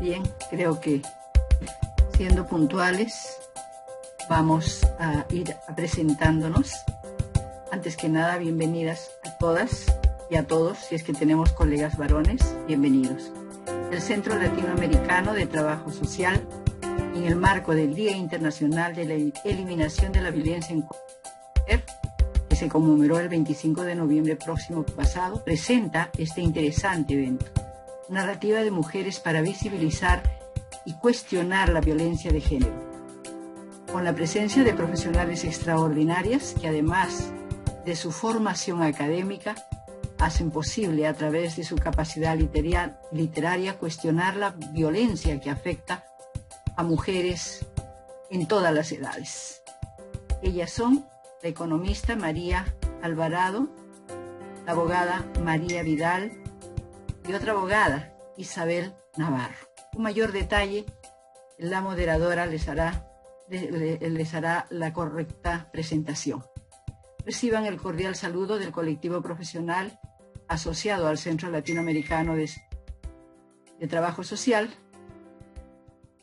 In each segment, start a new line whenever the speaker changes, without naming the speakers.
Bien, creo que siendo puntuales vamos a ir presentándonos. Antes que nada, bienvenidas a todas y a todos, si es que tenemos colegas varones, bienvenidos. El Centro Latinoamericano de Trabajo Social, en el marco del Día Internacional de la Eliminación de la Violencia en contra de la Mujer, que se conmemoró el 25 de noviembre próximo pasado, presenta este interesante evento. Narrativa de mujeres para visibilizar y cuestionar la violencia de género, con la presencia de profesionales extraordinarias que, además de su formación académica, hacen posible a través de su capacidad literaria cuestionar la violencia que afecta a mujeres en todas las edades. Ellas son la economista María Alvarado, la abogada María Vidal y otra abogada, Isabel Navarro. Con mayor detalle, la moderadora les hará la correcta presentación. Reciban el cordial saludo del colectivo profesional asociado al Centro Latinoamericano de Trabajo Social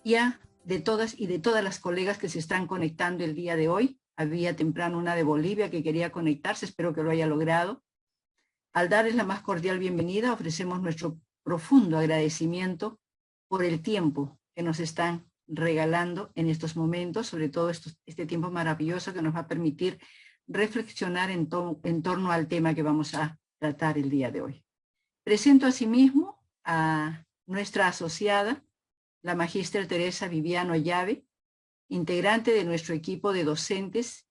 y de todas las colegas que se están conectando el día de hoy. Había temprano una de Bolivia que quería conectarse, espero que lo haya logrado. Al darles la más cordial bienvenida, ofrecemos nuestro profundo agradecimiento por el tiempo que nos están regalando en estos momentos, sobre todo este tiempo maravilloso que nos va a permitir reflexionar en torno al tema que vamos a tratar el día de hoy. Presento asimismo a nuestra asociada, la magíster Teresa Viviano Llave, integrante de nuestro equipo de docentes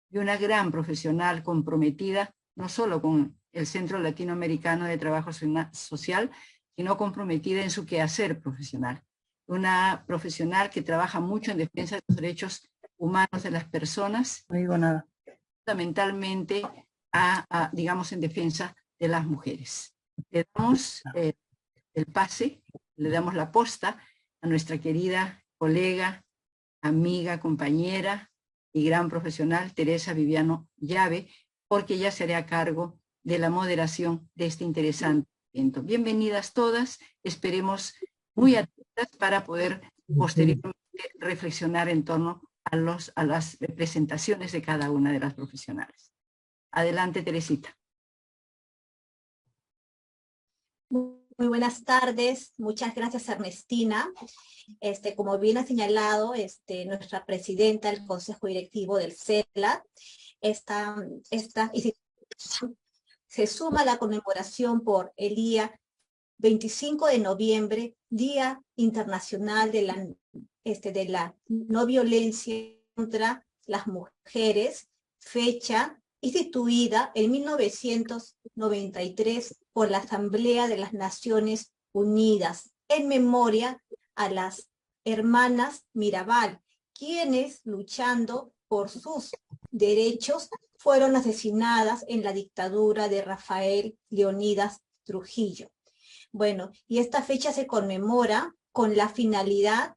y una gran profesional comprometida no solo con el Centro Latinoamericano de Trabajo Social, sino comprometida en su quehacer profesional. Una profesional que trabaja mucho en defensa de los derechos humanos de las personas. No digo nada. Fundamentalmente, digamos, en defensa de las mujeres. Le damos el pase, le damos la posta a nuestra querida colega, amiga, compañera y gran profesional, Teresa Viviano Llave, porque ella se hará cargo de la moderación de este interesante evento. Bienvenidas todas, esperemos muy atentas para poder posteriormente reflexionar en torno a las presentaciones de cada una de las profesionales. Adelante, Teresita.
Muy buenas tardes, muchas gracias Ernestina. Como bien ha señalado nuestra presidenta del Consejo Directivo del CELAT, esta institución se suma a la conmemoración por el día 25 de noviembre, Día Internacional de la No Violencia contra las Mujeres, fecha instituida en 1993 por la Asamblea de las Naciones Unidas, en memoria a las hermanas Mirabal, quienes, luchando por sus derechos, fueron asesinadas en la dictadura de Rafael Leónidas Trujillo. Bueno, y esta fecha se conmemora con la finalidad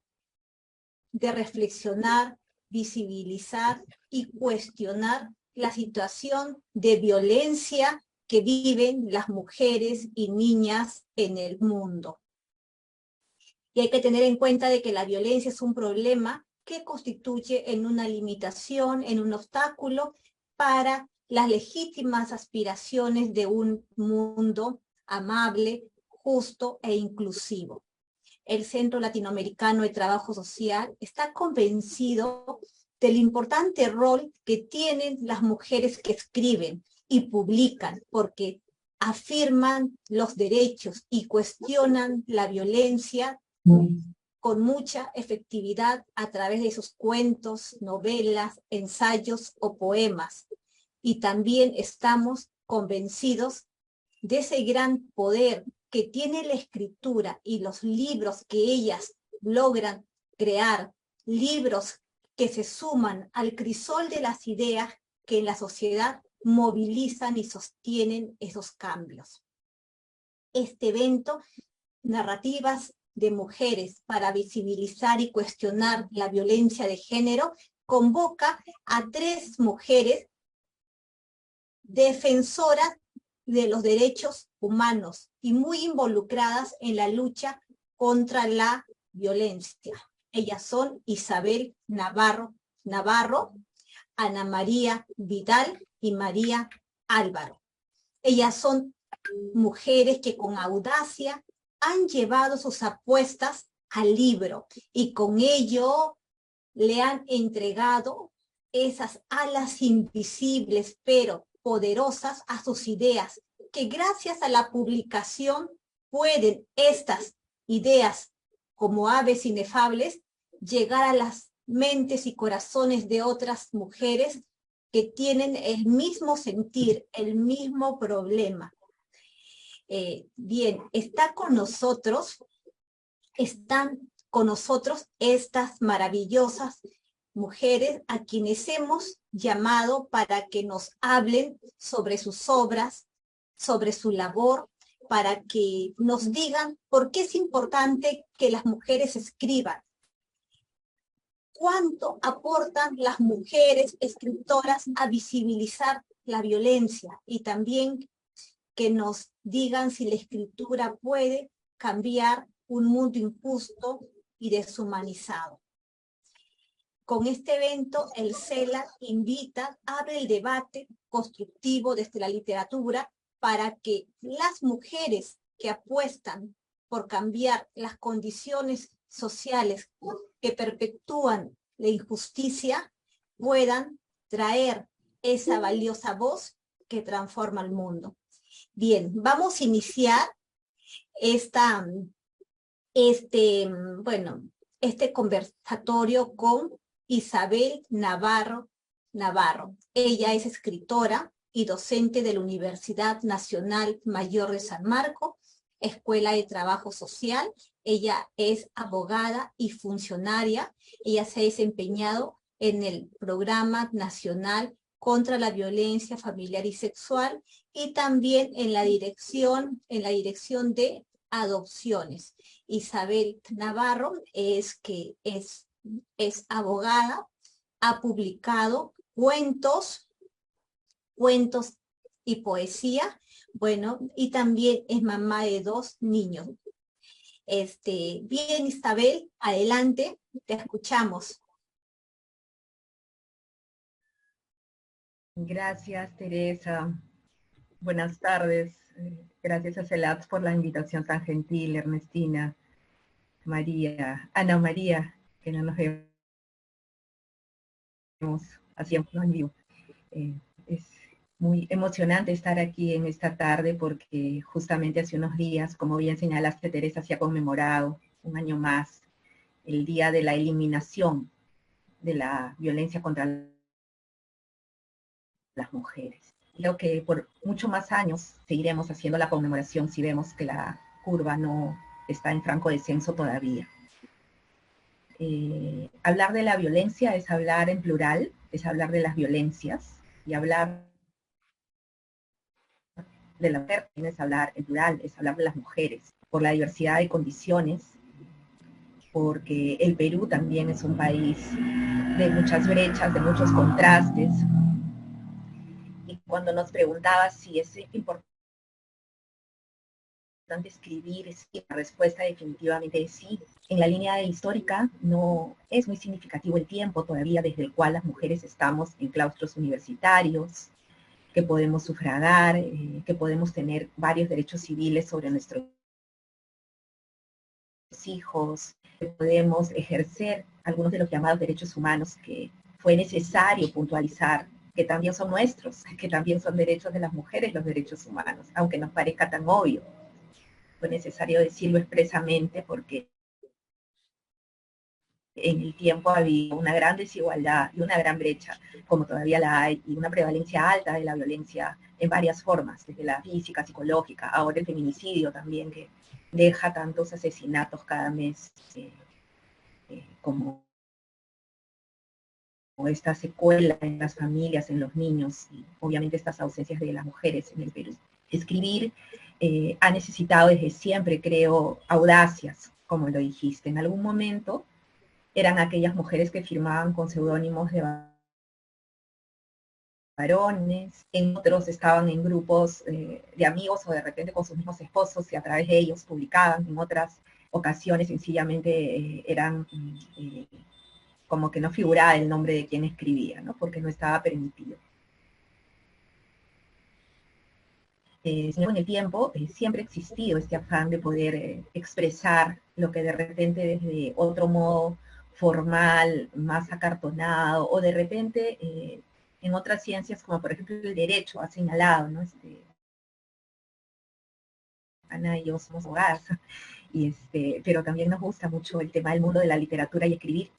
de reflexionar, visibilizar y cuestionar la situación de violencia que viven las mujeres y niñas en el mundo. Y hay que tener en cuenta de que la violencia es un problema que constituye en una limitación, en un obstáculo para las legítimas aspiraciones de un mundo amable, justo e inclusivo. El Centro Latinoamericano de Trabajo Social está convencido del importante rol que tienen las mujeres que escriben y publican, porque afirman los derechos y cuestionan la violencia con mucha efectividad a través de sus cuentos, novelas, ensayos o poemas. Y también estamos convencidos de ese gran poder que tiene la escritura y los libros que ellas logran crear, libros que se suman al crisol de las ideas que en la sociedad movilizan y sostienen esos cambios. Este evento, Narrativas de Mujeres para visibilizar y cuestionar la violencia de género, convoca a 3 mujeres defensoras de los derechos humanos y muy involucradas en la lucha contra la violencia. Ellas son Isabel Navarro, Ana María Vidal y María Álvaro. Ellas son mujeres que con audacia han llevado sus apuestas al libro y con ello le han entregado esas alas invisibles pero poderosas a sus ideas, que gracias a la publicación pueden estas ideas, como aves inefables, llegar a las mentes y corazones de otras mujeres que tienen el mismo sentir, el mismo problema. Bien, están con nosotros estas maravillosas mujeres a quienes hemos llamado para que nos hablen sobre sus obras, sobre su labor, para que nos digan por qué es importante que las mujeres escriban. ¿Cuánto aportan las mujeres escritoras a visibilizar la violencia? Y también que nos digan si la escritura puede cambiar un mundo injusto y deshumanizado. Con este evento, el CELA abre el debate constructivo desde la literatura para que las mujeres que apuestan por cambiar las condiciones sociales que perpetúan la injusticia puedan traer esa valiosa voz que transforma el mundo. Bien, vamos a iniciar este conversatorio con Isabel Navarro. Ella es escritora y docente de la Universidad Nacional Mayor de San Marcos, Escuela de Trabajo Social. Ella es abogada y funcionaria. Ella se ha desempeñado en el Programa Nacional contra la Violencia Familiar y Sexual y también en la dirección de adopciones. Isabel Navarro es abogada, ha publicado cuentos y poesía, bueno, y también es mamá de 2 niños. Bien, Isabel, adelante, te escuchamos.
Gracias, Teresa. Buenas tardes. Gracias a CELATS por la invitación tan gentil, Ernestina, María, Ana María, que no nos vemos haciendo en vivo. Es muy emocionante estar aquí en esta tarde porque justamente hace unos días, como bien señalaste, Teresa, se ha conmemorado un año más el día de la eliminación de la violencia contra las mujeres. Creo que por mucho más años seguiremos haciendo la conmemoración si vemos que la curva no está en franco descenso todavía. Hablar de la violencia es hablar en plural, es hablar de las violencias, y hablar de la mujer es hablar en plural, es hablar de las mujeres, por la diversidad de condiciones, porque el Perú también es un país de muchas brechas, de muchos contrastes. Y cuando nos preguntabas si es importante escribir, sí, la respuesta definitivamente es sí. En la línea histórica no es muy significativo el tiempo todavía desde el cual las mujeres estamos en claustros universitarios, que podemos sufragar, que podemos tener varios derechos civiles sobre nuestros hijos, que podemos ejercer algunos de los llamados derechos humanos que fue necesario puntualizar, que también son nuestros, que también son derechos de las mujeres los derechos humanos, aunque nos parezca tan obvio. Fue necesario decirlo expresamente porque en el tiempo había una gran desigualdad y una gran brecha, como todavía la hay, y una prevalencia alta de la violencia en varias formas, desde la física, psicológica, ahora el feminicidio también, que deja tantos asesinatos cada mes como esta secuela en las familias, en los niños, y obviamente estas ausencias de las mujeres en el Perú. Escribir ha necesitado desde siempre, creo, audacias, como lo dijiste. En algún momento eran aquellas mujeres que firmaban con seudónimos de varones, en otros estaban en grupos de amigos o de repente con sus mismos esposos y a través de ellos publicaban, en otras ocasiones sencillamente eran como que no figuraba el nombre de quien escribía, ¿no? Porque no estaba permitido. En el tiempo siempre ha existido este afán de poder expresar lo que de repente desde otro modo formal, más acartonado, o de repente en otras ciencias, como por ejemplo el derecho, ha señalado, ¿no? Ana y yo somos abogadas, pero también nos gusta mucho el tema del mundo de la literatura y escribir.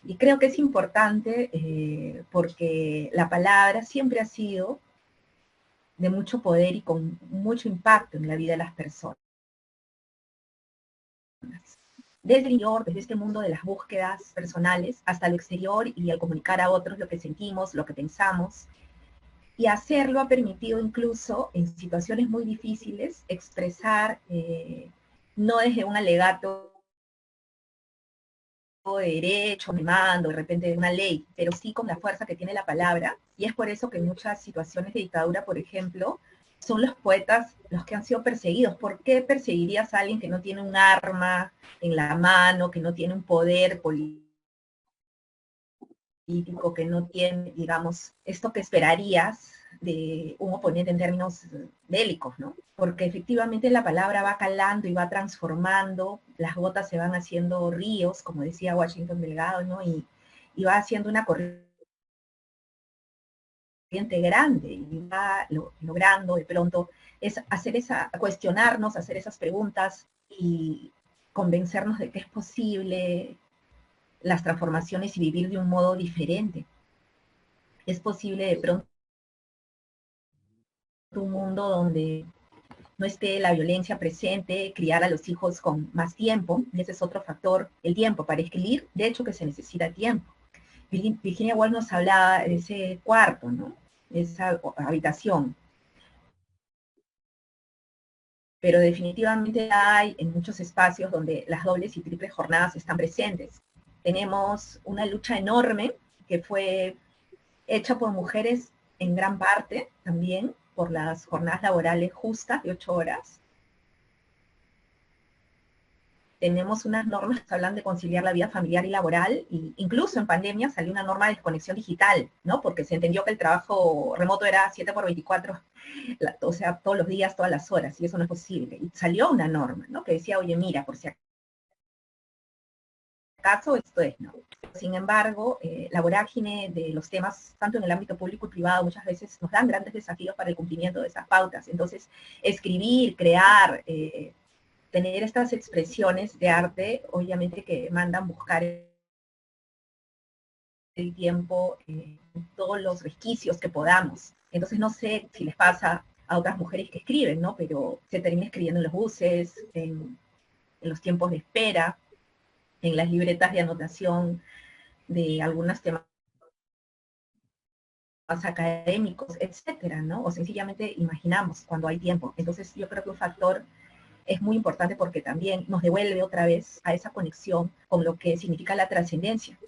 Y creo que es importante porque la palabra siempre ha sido de mucho poder y con mucho impacto en la vida de las personas. Desde el interior, desde este mundo de las búsquedas personales, hasta lo exterior y al comunicar a otros lo que sentimos, lo que pensamos. Y hacerlo ha permitido incluso en situaciones muy difíciles expresar, no desde un alegato de derecho, me mando, de repente de una ley, pero sí con la fuerza que tiene la palabra. Y es por eso que en muchas situaciones de dictadura, por ejemplo, son los poetas los que han sido perseguidos. ¿Por qué perseguirías a alguien que no tiene un arma en la mano, que no tiene un poder político, que no tiene, digamos, esto que esperarías de un oponente en términos bélicos, ¿no? Porque efectivamente la palabra va calando y va transformando, las gotas se van haciendo ríos, como decía Washington Delgado, ¿no? Y va haciendo una corriente grande y va logrando de pronto es cuestionarnos, hacer esas preguntas y convencernos de que es posible las transformaciones y vivir de un modo diferente. Es posible de pronto un mundo donde no esté la violencia presente, criar a los hijos con más tiempo, y ese es otro factor, el tiempo. Para escribir, de hecho que se necesita tiempo. Virginia Woolf nos hablaba de ese cuarto, ¿no? Esa habitación. Pero definitivamente hay en muchos espacios donde las dobles y triples jornadas están presentes. Tenemos una lucha enorme que fue hecha por mujeres en gran parte también, por las jornadas laborales justas de 8 horas. Tenemos unas normas que hablan de conciliar la vida familiar y laboral, e incluso en pandemia salió una norma de desconexión digital, ¿no? Porque se entendió que el trabajo remoto era 7 por 24, o sea, todos los días, todas las horas, y eso no es posible. Y salió una norma, ¿no? Que decía, oye, mira, por si acaso esto es, ¿no? Sin embargo, la vorágine de los temas, tanto en el ámbito público y privado, muchas veces nos dan grandes desafíos para el cumplimiento de esas pautas. Entonces, escribir, crear, tener estas expresiones de arte, obviamente que mandan buscar el tiempo, todos los resquicios que podamos. Entonces no sé si les pasa a otras mujeres que escriben, ¿no? Pero se termina escribiendo en los buses, en los tiempos de espera, en las libretas de anotación de algunos temas académicos, etcétera, ¿no? O sencillamente imaginamos cuando hay tiempo. Entonces yo creo que un factor es muy importante porque también nos devuelve otra vez a esa conexión con lo que significa la trascendencia.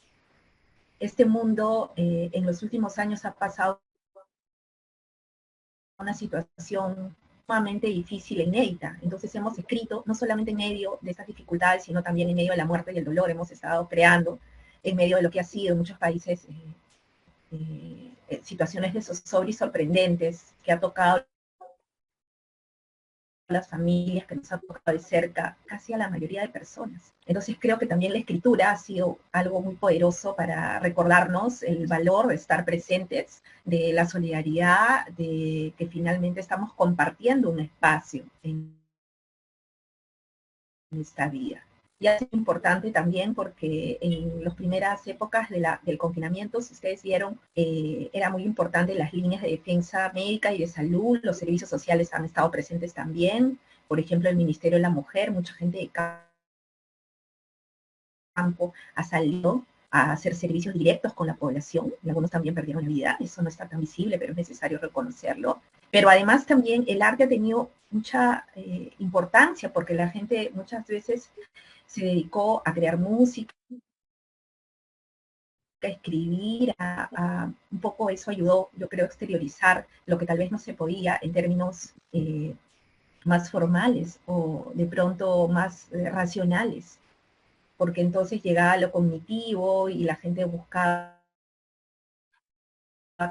Este mundo en los últimos años ha pasado una situación sumamente difícil e inédita. Entonces hemos escrito, no solamente en medio de estas dificultades, sino también en medio de la muerte y el dolor. Hemos estado creando en medio de lo que ha sido en muchos países situaciones de zozobra y sorprendentes que ha tocado las familias, que nos ha tocado de cerca, casi a la mayoría de personas. Entonces creo que también la escritura ha sido algo muy poderoso para recordarnos el valor de estar presentes, de la solidaridad, de que finalmente estamos compartiendo un espacio en esta vida. Y es importante también porque en las primeras épocas del confinamiento, si ustedes vieron, era muy importante las líneas de defensa médica y de salud, los servicios sociales han estado presentes también, por ejemplo, el Ministerio de la Mujer, mucha gente de campo ha salido a hacer servicios directos con la población, y algunos también perdieron la vida, eso no está tan visible, pero es necesario reconocerlo. Pero además también el arte ha tenido mucha importancia, porque la gente muchas veces se dedicó a crear música, a escribir, un poco eso ayudó, yo creo, a exteriorizar lo que tal vez no se podía en términos más formales o de pronto más racionales, porque entonces llegaba lo cognitivo y la gente buscaba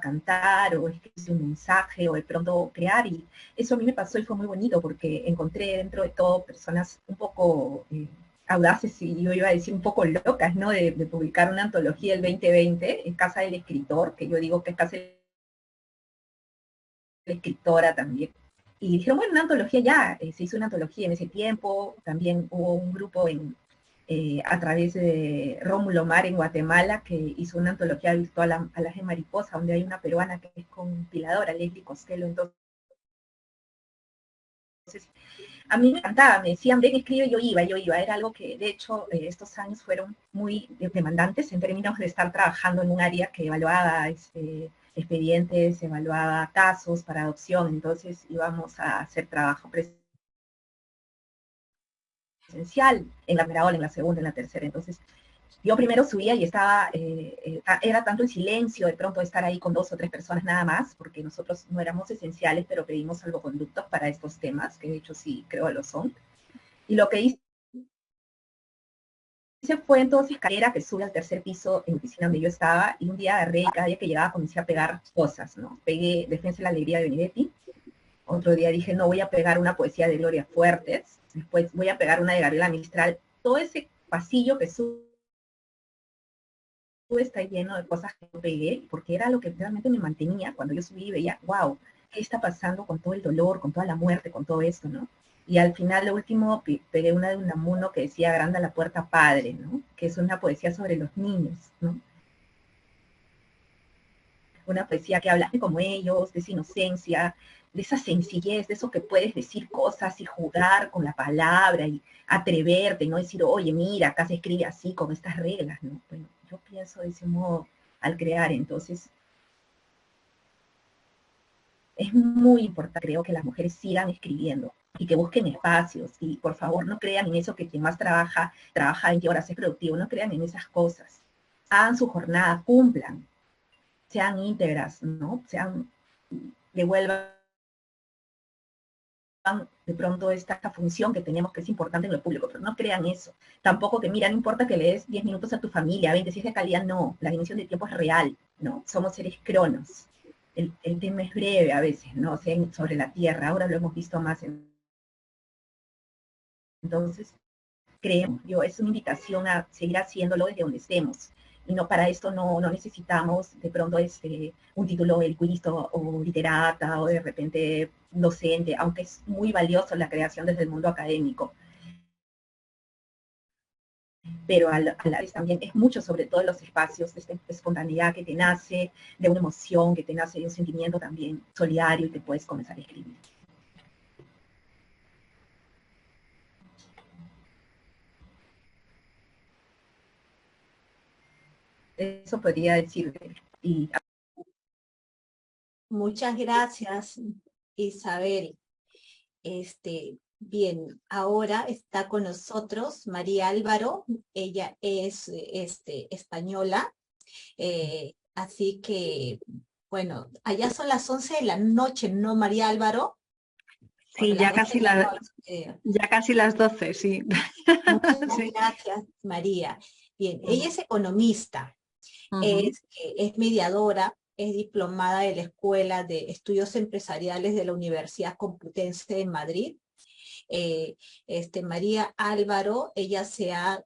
cantar o escribir un mensaje o de pronto crear, y eso a mí me pasó y fue muy bonito porque encontré dentro de todo personas un poco audaces y yo iba a decir un poco locas, ¿no? De publicar una antología el 2020 en Casa del Escritor, que yo digo que es Casa de la Escritora también. Y dijeron, bueno, una antología ya, se hizo una antología en ese tiempo, también hubo un grupo a través de Rómulo Mar en Guatemala, que hizo una antología virtual a la Mariposa, donde hay una peruana que es compiladora, Leslie Costello. Entonces, a mí me encantaba, me decían, ven, escribe, yo iba, era algo que de hecho estos años fueron muy demandantes en términos de estar trabajando en un área que evaluaba expedientes, evaluaba casos para adopción, entonces íbamos a hacer trabajo presencial en la primera ola, en la segunda, en la tercera. Entonces yo primero subía y estaba, era tanto el silencio, de pronto estar ahí con 2 o 3 personas nada más, porque nosotros no éramos esenciales, pero pedimos salvoconductos para estos temas, que de hecho sí creo lo son. Y lo que hice fue entonces escalera que sube al tercer piso en la oficina donde yo estaba, y un día agarré y cada día que llegaba comencé a pegar cosas, ¿no? Pegué Defensa de la Alegría de Benedetti, otro día dije, no, voy a pegar una poesía de Gloria Fuertes, después voy a pegar una de Gabriela Mistral, todo ese pasillo que sube está lleno de cosas que yo pegué, porque era lo que realmente me mantenía cuando yo subí y veía, wow, ¿qué está pasando con todo el dolor, con toda la muerte, con todo esto, ¿no? Y al final, lo último, pegué una de Unamuno que decía, agranda la puerta padre, ¿no? Que es una poesía sobre los niños, ¿no? Una poesía que habla como ellos, de esa inocencia, de esa sencillez, de eso que puedes decir cosas y jugar con la palabra y atreverte, no decir, oye, mira, acá se escribe así, con estas reglas, ¿no? Bueno, yo pienso de ese modo al crear, entonces es muy importante, creo, que las mujeres sigan escribiendo y que busquen espacios, y por favor no crean en eso que quien más trabaja 20 horas, es productivo, no crean en esas cosas. Hagan su jornada, cumplan, sean íntegras, ¿no? Devuelvan de pronto esta función que tenemos, que es importante en lo público, pero no crean eso. Tampoco que, mira, no importa que le des 10 minutos a tu familia, 20, si es de calidad, no. La dimensión del tiempo es real, ¿no? Somos seres cronos. El tema es breve a veces, ¿no? O sea, sobre la Tierra, ahora lo hemos visto más. Entonces, creemos, es una invitación a seguir haciéndolo desde donde estemos. Y no, para esto no necesitamos de pronto un título elicuista o literata o de repente docente, aunque es muy valioso la creación desde el mundo académico. Pero a la vez también es mucho sobre todo los espacios de esta espontaneidad que te nace, de una emoción que te nace, de un sentimiento también solidario, y te puedes comenzar a escribir. Eso podría decir. Y
Muchas gracias, Isabel. Bien, ahora está con nosotros María Álvaro. Ella es española, así que, bueno, allá son las 11 de la noche, ¿no, María Álvaro?
Sí, ya casi, ya casi las 12, sí.
Muchas
Sí.
gracias, María. Bien, ella es economista, es mediadora, es diplomada de la Escuela de Estudios Empresariales de la Universidad Complutense de Madrid. María Álvaro, ella se ha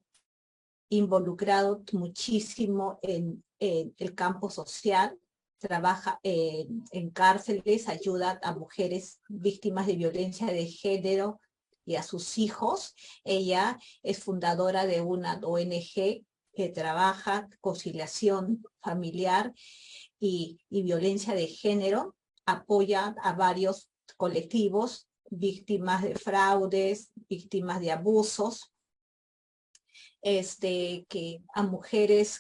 involucrado muchísimo en el campo social, trabaja en cárceles, ayuda a mujeres víctimas de violencia de género y a sus hijos. Ella es fundadora de una ONG que trabaja conciliación familiar y violencia de género, apoya a varios colectivos, víctimas de fraudes, víctimas de abusos, que a mujeres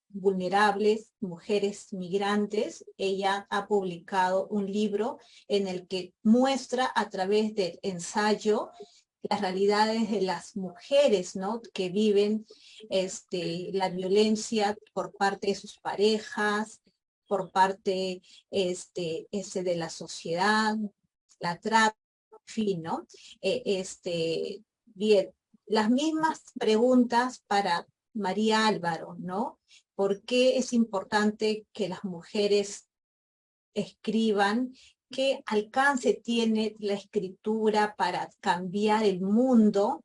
vulnerables, mujeres migrantes. Ella ha publicado un libro en el que muestra a través del ensayo las realidades de las mujeres, ¿no? Que viven la violencia por parte de sus parejas, por parte de la sociedad, la trata, fin, ¿no? Bien, las mismas preguntas para María Álvaro, ¿no? ¿Por qué es importante que las mujeres escriban? ¿Qué alcance tiene la escritura para cambiar el mundo?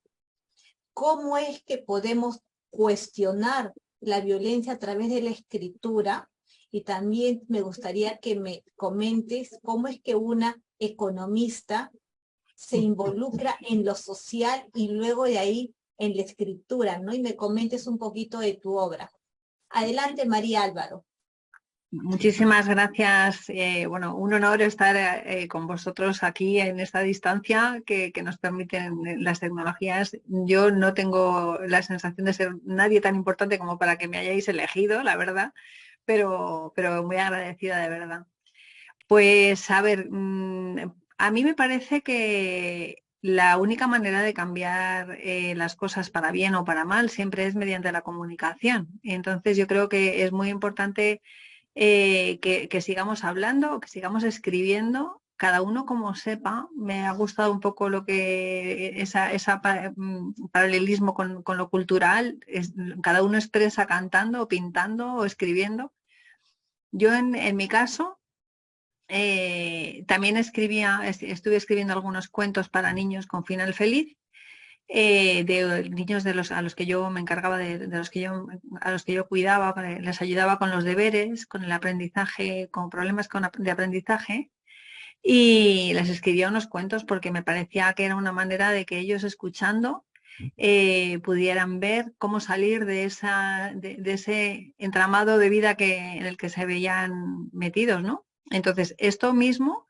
¿Cómo es que podemos cuestionar la violencia a través de la escritura? Y también me gustaría que me comentes cómo es que una economista se involucra en lo social y luego de ahí en la escritura, ¿no? Y me comentes un poquito de tu obra. Adelante, María Álvaro.
Muchísimas gracias. Bueno, un honor estar con vosotros aquí en esta distancia que nos permiten las tecnologías. Yo no tengo la sensación de ser nadie tan importante como para que me hayáis elegido, la verdad, pero muy agradecida de verdad. Pues a ver, a mí me parece que la única manera de cambiar las cosas para bien o para mal siempre es mediante la comunicación. Entonces yo creo que es muy importante que sigamos hablando, que sigamos escribiendo, cada uno como sepa. Me ha gustado un poco lo que paralelismo con lo cultural, cada uno expresa cantando o pintando o escribiendo. Yo en mi caso también estuve escribiendo algunos cuentos para niños con final feliz. De niños a los que yo me encargaba, a los que yo cuidaba, les ayudaba con los deberes, con el aprendizaje, con problemas de aprendizaje, y les escribía unos cuentos porque me parecía que era una manera de que ellos, escuchando, pudieran ver cómo salir de ese entramado de vida en el que se veían metidos, ¿no? Entonces, esto mismo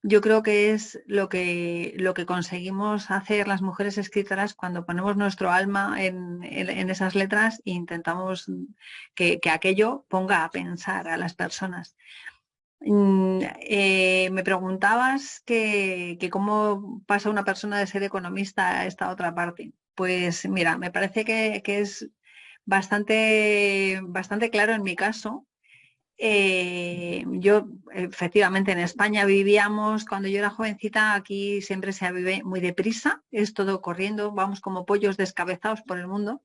yo creo que es lo que conseguimos hacer las mujeres escritoras cuando ponemos nuestro alma en esas letras e intentamos que aquello ponga a pensar a las personas. Me preguntabas que cómo pasa una persona de ser economista a esta otra parte. Pues mira, me parece que es bastante claro en mi caso. Yo, efectivamente, en España vivíamos, cuando yo era jovencita, aquí siempre se vive muy deprisa, es todo corriendo, vamos como pollos descabezados por el mundo.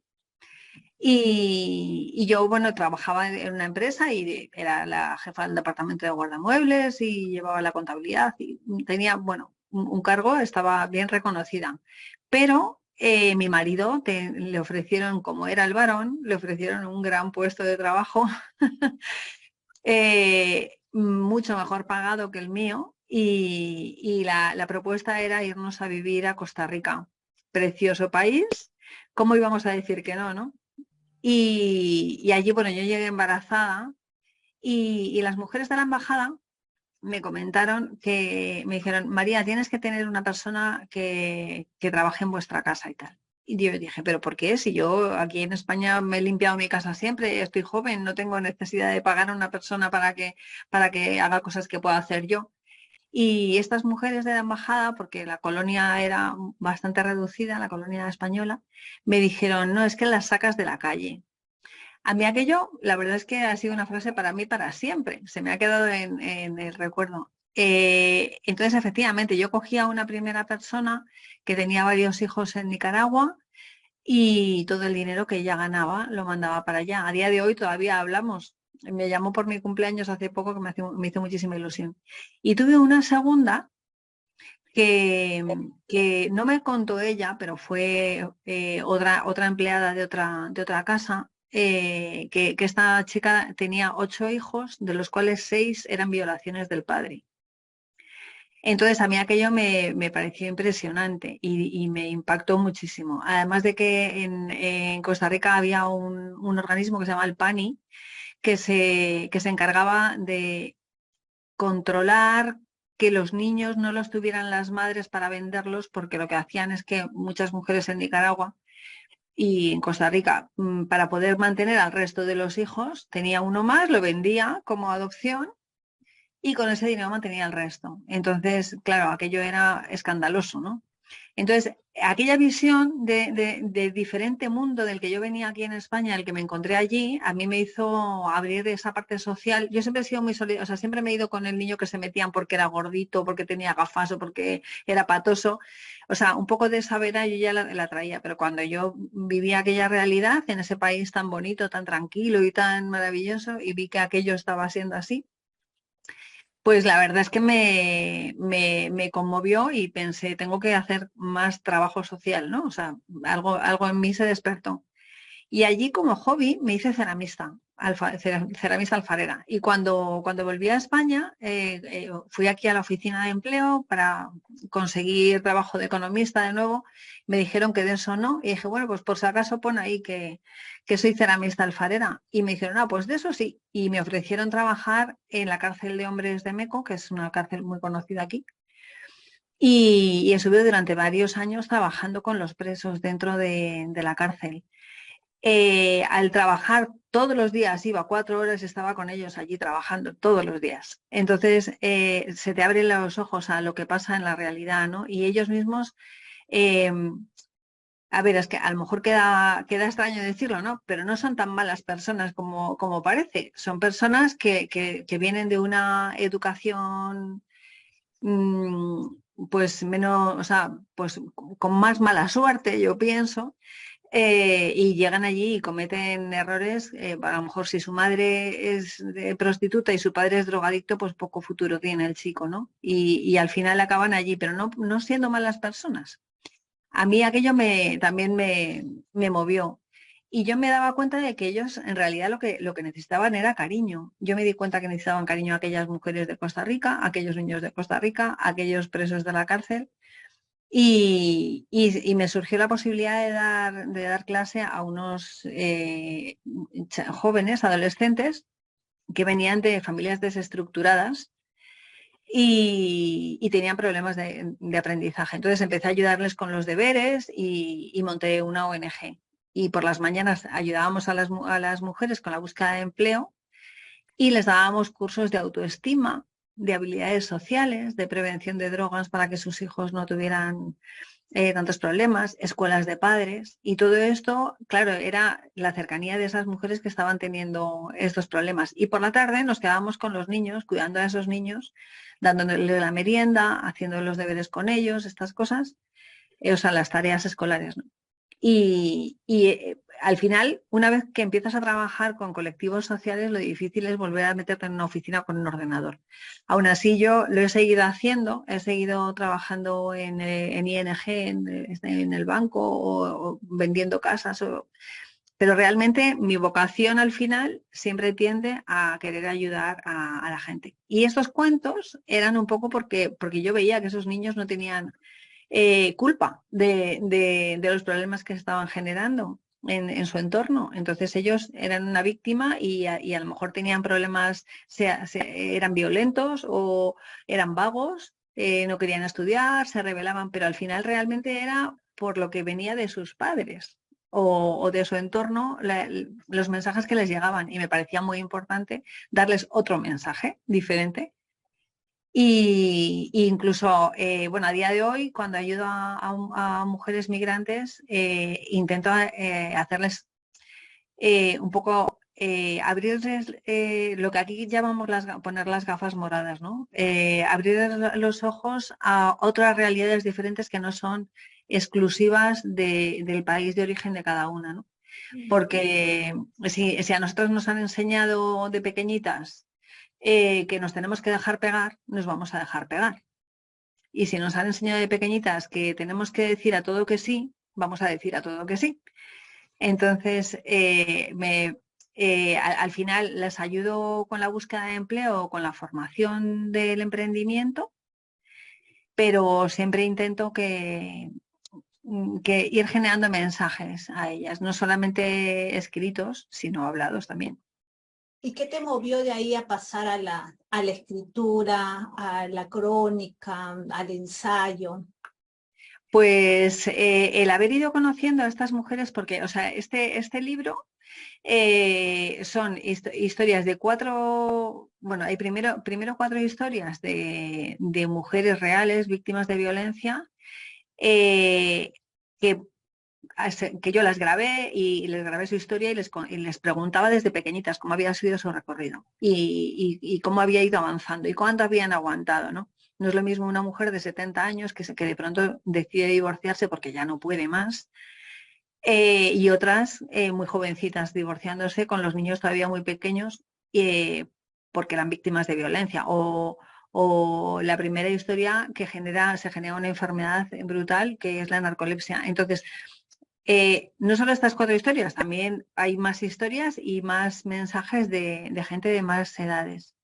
Y yo, bueno, trabajaba en una empresa y era la jefa del departamento de guardamuebles y llevaba la contabilidad y tenía, bueno, un cargo, estaba bien reconocida. Pero mi marido le ofrecieron, como era el varón, le ofrecieron un gran puesto de trabajo mucho mejor pagado que el mío y la propuesta era irnos a vivir a Costa Rica. Precioso país, ¿cómo íbamos a decir que no, no? Y allí, bueno, yo llegué embarazada y las mujeres de la embajada me comentaron me dijeron, María, tienes que tener una persona que trabaje en vuestra casa y tal. Y yo dije, ¿pero por qué? Si yo aquí en España me he limpiado mi casa siempre, estoy joven, no tengo necesidad de pagar a una persona para que haga cosas que pueda hacer yo. Y estas mujeres de la embajada, porque la colonia era bastante reducida, la colonia española, me dijeron, no, es que las sacas de la calle. A mí aquello, la verdad es que ha sido una frase para mí para siempre, se me ha quedado en el recuerdo. Entonces, efectivamente, yo cogía a una primera persona que tenía varios hijos en Nicaragua y todo el dinero que ella ganaba lo mandaba para allá. A día de hoy todavía hablamos. Me llamó por mi cumpleaños hace poco, que me hizo muchísima ilusión. Y tuve una segunda que no me contó ella, pero fue otra empleada de otra casa, que esta chica tenía 8 hijos, de los cuales 6 eran violaciones del padre. Entonces a mí aquello me pareció impresionante y me impactó muchísimo. Además de que en Costa Rica había un organismo que se llama el PANI, que se encargaba de controlar que los niños no los tuvieran las madres para venderlos, porque lo que hacían es que muchas mujeres en Nicaragua y en Costa Rica, para poder mantener al resto de los hijos, tenía uno más, lo vendía como adopción y con ese dinero mantenía el resto. Entonces, claro, aquello era escandaloso, ¿no? Entonces, aquella visión de diferente mundo del que yo venía aquí en España, el que me encontré allí, a mí me hizo abrir esa parte social. Yo siempre he sido muy solidaria, o sea, siempre me he ido con el niño que se metían porque era gordito, porque tenía gafas o porque era patoso. O sea, un poco de esa vena yo ya la traía, pero cuando yo vivía aquella realidad en ese país tan bonito, tan tranquilo y tan maravilloso, y vi que aquello estaba siendo así, pues la verdad es que me conmovió y pensé, tengo que hacer más trabajo social, ¿no? O sea, algo en mí se despertó. Y allí como hobby me hice ceramista, ceramista alfarera. Y cuando volví a España, fui aquí a la oficina de empleo para conseguir trabajo de economista de nuevo. Me dijeron que de eso no. Y dije, bueno, pues por si acaso pon ahí que soy ceramista alfarera. Y me dijeron, pues de eso sí. Y me ofrecieron trabajar en la cárcel de hombres de Meco, que es una cárcel muy conocida aquí. Y estuve durante varios años trabajando con los presos dentro de la cárcel. Al trabajar todos los días, iba 4 horas, estaba con ellos allí trabajando todos los días. Entonces, se te abren los ojos a lo que pasa en la realidad, ¿no? Y ellos mismos, eh, a ver, es que a lo mejor queda extraño decirlo, ¿no? Pero no son tan malas personas como parece. Son personas que vienen de una educación mm, pues menos, o sea, pues con más mala suerte, yo pienso, y llegan allí y cometen errores. A lo mejor si su madre es prostituta y su padre es drogadicto, pues poco futuro tiene el chico, ¿no? Y al final acaban allí, pero no siendo malas personas. A mí aquello también me movió. Y yo me daba cuenta de que ellos en realidad lo que necesitaban era cariño. Yo me di cuenta que necesitaban cariño a aquellas mujeres de Costa Rica, a aquellos niños de Costa Rica, a aquellos presos de la cárcel. Y me surgió la posibilidad de dar clase a unos jóvenes, adolescentes, que venían de familias desestructuradas y tenían problemas de aprendizaje. Entonces empecé a ayudarles con los deberes y monté una ONG. Y por las mañanas ayudábamos a las mujeres con la búsqueda de empleo y les dábamos cursos de autoestima, de habilidades sociales, de prevención de drogas para que sus hijos no tuvieran tantos problemas, escuelas de padres, y todo esto, claro, era la cercanía de esas mujeres que estaban teniendo estos problemas. Y por la tarde nos quedábamos con los niños, cuidando a esos niños, dándoles la merienda, haciendo los deberes con ellos, estas cosas, o sea, las tareas escolares, ¿no? Y al final, una vez que empiezas a trabajar con colectivos sociales, lo difícil es volver a meterte en una oficina con un ordenador. Aún así, yo lo he seguido haciendo, he seguido trabajando en ING, en el banco o vendiendo casas, pero realmente mi vocación al final siempre tiende a querer ayudar a la gente. Y estos cuentos eran un poco porque yo veía que esos niños no tenían culpa de los problemas que se estaban generando en su entorno. Entonces ellos eran una víctima y a lo mejor tenían problemas, eran violentos o eran vagos, no querían estudiar, se rebelaban, pero al final realmente era por lo que venía de sus padres o de su entorno, los mensajes que les llegaban. Y me parecía muy importante darles otro mensaje diferente. Y incluso, bueno, a día de hoy, cuando ayudo a mujeres migrantes, intento hacerles un poco, abrirles lo que aquí llamamos poner las gafas moradas, ¿no? Abrir los ojos a otras realidades diferentes que no son exclusivas del país de origen de cada una, ¿no? Porque si a nosotros nos han enseñado de pequeñitas que nos tenemos que dejar pegar, nos vamos a dejar pegar. Y si nos han enseñado de pequeñitas que tenemos que decir a todo que sí, vamos a decir a todo que sí. Entonces, al final les ayudo con la búsqueda de empleo, con la formación del emprendimiento, pero siempre intento que ir generando mensajes a ellas, no solamente escritos, sino hablados también.
¿Y qué te movió de ahí a pasar a la escritura, a la crónica, al ensayo?
Pues el haber ido conociendo a estas mujeres, porque, o sea, este libro son historias de 4, bueno, hay primero 4 historias de mujeres reales, víctimas de violencia, que yo las grabé y les grabé su historia y les preguntaba desde pequeñitas cómo había sido su recorrido y cómo había ido avanzando y cuánto habían aguantado, ¿no? No es lo mismo una mujer de 70 años que de pronto decide divorciarse porque ya no puede más, y otras muy jovencitas divorciándose con los niños todavía muy pequeños porque eran víctimas de violencia. O la primera historia que se genera una enfermedad brutal que es la narcolepsia. Entonces, no solo estas 4 historias, también hay más historias y más mensajes de gente de más edades.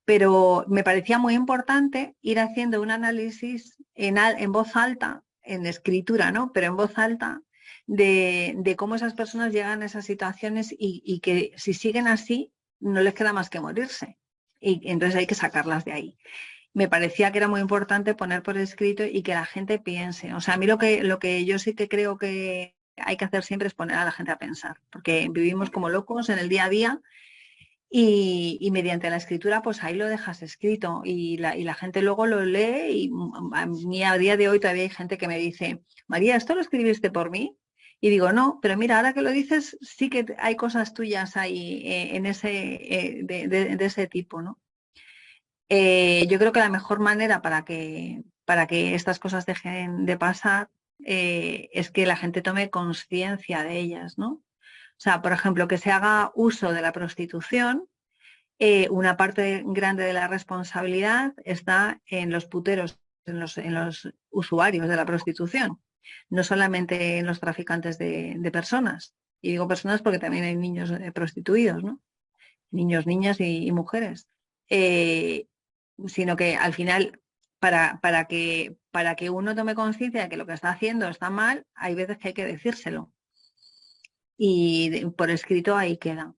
Pero me parecía muy importante ir haciendo un análisis en voz alta, en escritura, ¿no? Pero en voz alta, de cómo esas personas llegan a esas situaciones y que si siguen así, no les queda más que morirse. Y entonces hay que sacarlas de ahí. Me parecía que era muy importante poner por escrito y que la gente piense. O sea, a mí lo que yo sí que creo que hay que hacer siempre es poner a la gente a pensar, porque vivimos como locos en el día a día y mediante la escritura pues ahí lo dejas escrito y la gente luego lo lee y a mí a día de hoy todavía hay gente que me dice, María, ¿esto lo escribiste por mí? Y digo, no, pero mira, ahora que lo dices sí que hay cosas tuyas ahí en de ese tipo, ¿no? Yo creo que la mejor manera para que estas cosas dejen de pasar es que la gente tome conciencia de ellas, ¿no? O sea, por ejemplo, que se haga uso de la prostitución, una parte grande de la responsabilidad está en los puteros, en los usuarios de la prostitución, no solamente en los traficantes de personas. Y digo personas porque también hay niños prostituidos, ¿no? Niños, niñas y mujeres. Eh, Sino que al final, para que uno tome conciencia de que lo que está haciendo está mal, hay veces que hay que decírselo. Y por escrito ahí queda.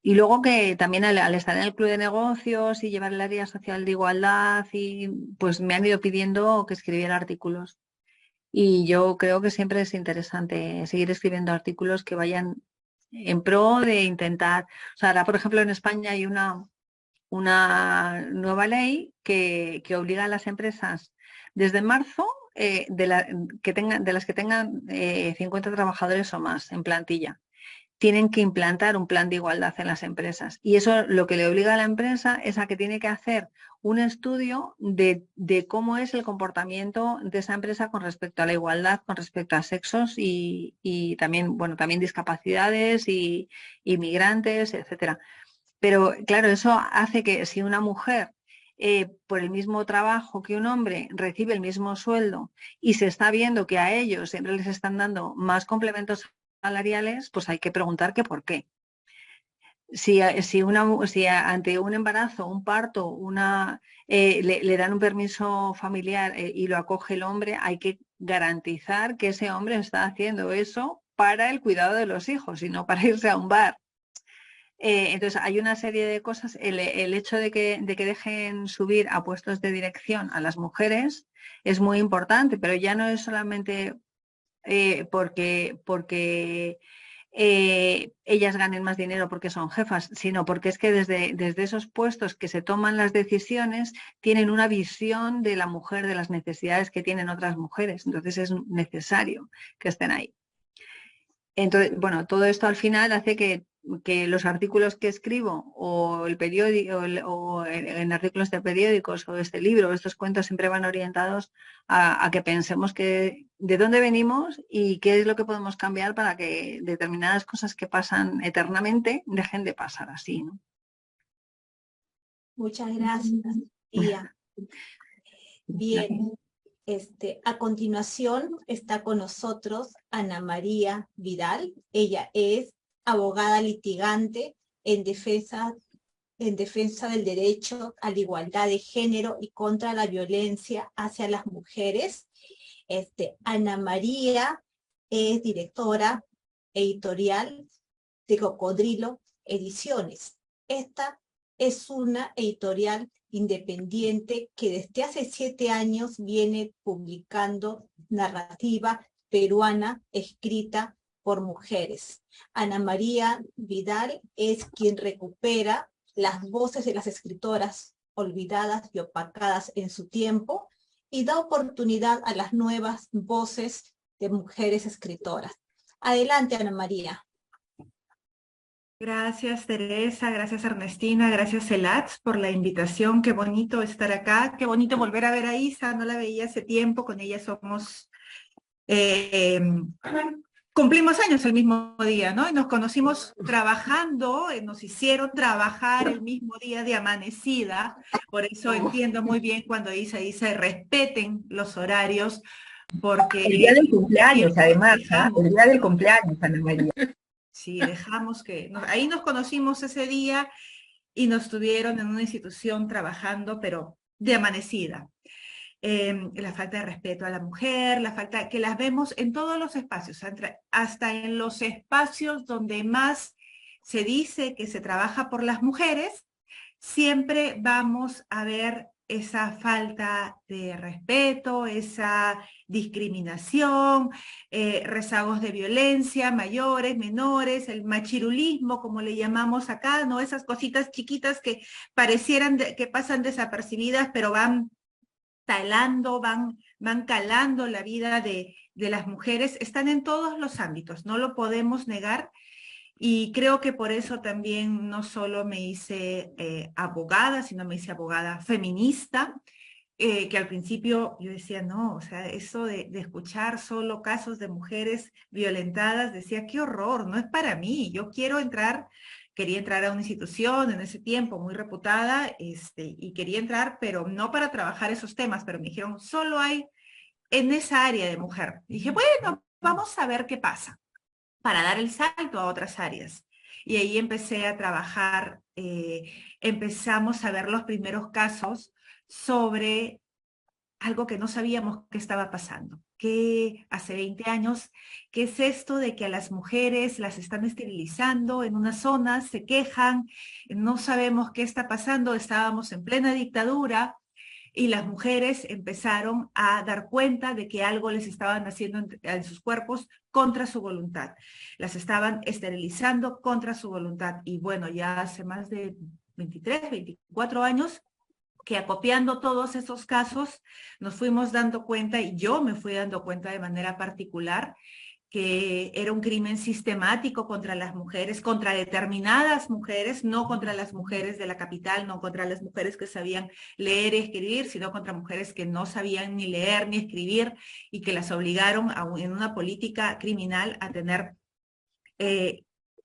Y luego que también al estar en el club de negocios y llevar el área social de igualdad, y pues me han ido pidiendo que escribiera artículos. Y yo creo que siempre es interesante seguir escribiendo artículos que vayan en pro de intentar. O sea, ahora, por ejemplo, en España hay una nueva ley que obliga a las empresas desde marzo de las que tengan 50 trabajadores o más en plantilla. Tienen que implantar un plan de igualdad en las empresas. Y eso lo que le obliga a la empresa es a que tiene que hacer un estudio de cómo es el comportamiento de esa empresa con respecto a la igualdad, con respecto a sexos y también, bueno, también discapacidades y inmigrantes, etcétera. Pero claro, eso hace que si una mujer por el mismo trabajo que un hombre recibe el mismo sueldo y se está viendo que a ellos siempre les están dando más complementos salariales, pues hay que preguntar que por qué. Si ante un embarazo, un parto, le dan un permiso familiar y lo acoge el hombre, hay que garantizar que ese hombre está haciendo eso para el cuidado de los hijos y no para irse a un bar. Entonces hay una serie de cosas. El hecho de que dejen subir a puestos de dirección a las mujeres es muy importante, pero ya no es solamente porque ellas ganen más dinero porque son jefas, sino porque es que desde esos puestos que se toman las decisiones tienen una visión de la mujer, de las necesidades que tienen otras mujeres. Entonces es necesario que estén ahí. Entonces, bueno, todo esto al final hace que los artículos que escribo o el periódico o en artículos de periódicos o este libro o estos cuentos siempre van orientados a que pensemos que de dónde venimos y qué es lo que podemos cambiar para que determinadas cosas que pasan eternamente dejen de pasar así, ¿no?
Muchas gracias, Tía. Bien. A continuación está con nosotros Ana María Vidal. Ella es abogada litigante en defensa del derecho a la igualdad de género y contra la violencia hacia las mujeres. Ana María es directora editorial de Cocodrilo Ediciones. Esta es una editorial independiente que desde hace 7 años viene publicando narrativa peruana escrita por mujeres. Ana María Vidal es quien recupera las voces de las escritoras olvidadas y opacadas en su tiempo. y da oportunidad a las nuevas voces de mujeres escritoras. Adelante, Ana María.
Gracias, Teresa, gracias, Ernestina, gracias, Elats, por la invitación. Qué bonito estar acá, qué bonito volver a ver a Isa, no la veía hace tiempo, con ella somos... cumplimos años el mismo día, ¿no? Y nos conocimos trabajando, nos hicieron trabajar el mismo día de amanecida, por eso entiendo muy bien cuando Isa dice respeten los horarios, porque...
El día del cumpleaños, además, ¿ah? El día del cumpleaños, Ana María.
Sí, dejamos que... ahí nos conocimos ese día y nos tuvieron en una institución trabajando, pero de amanecida. La falta de respeto a la mujer, la falta que las vemos en todos los espacios, hasta en los espacios donde más se dice que se trabaja por las mujeres, siempre vamos a ver esa falta de respeto, esa discriminación, rezagos de violencia, mayores, menores, el machirulismo, como le llamamos acá, ¿no? Esas cositas chiquitas que parecieran que pasan desapercibidas, pero van talando, van calando la vida de las mujeres, están en todos los ámbitos, no lo podemos negar. Y creo que por eso también no solo me hice abogada, sino me hice abogada feminista, que al principio yo decía, no, o sea, eso de escuchar solo casos de mujeres violentadas, decía, qué horror, no es para mí, yo quiero entrar, quería entrar a una institución en ese tiempo muy reputada, y quería entrar, pero no para trabajar esos temas, pero me dijeron, solo hay en esa área de mujer. Y dije, bueno, vamos a ver qué pasa, para dar el salto a otras áreas. Y ahí empecé a trabajar, empezamos a ver los primeros casos sobre algo que no sabíamos que estaba pasando, que hace 20 años, ¿qué es esto de que a las mujeres las están esterilizando en unas zonas, se quejan, no sabemos qué está pasando, estábamos en plena dictadura, y las mujeres empezaron a dar cuenta de que algo les estaban haciendo en sus cuerpos contra su voluntad. Las estaban esterilizando contra su voluntad. Y bueno, ya hace más de 23, 24 años que acopiando todos esos casos nos fuimos dando cuenta, y yo me fui dando cuenta de manera particular, que era un crimen sistemático contra las mujeres, contra determinadas mujeres, no contra las mujeres de la capital, no contra las mujeres que sabían leer y escribir, sino contra mujeres que no sabían ni leer ni escribir y que las obligaron en una política criminal a tener,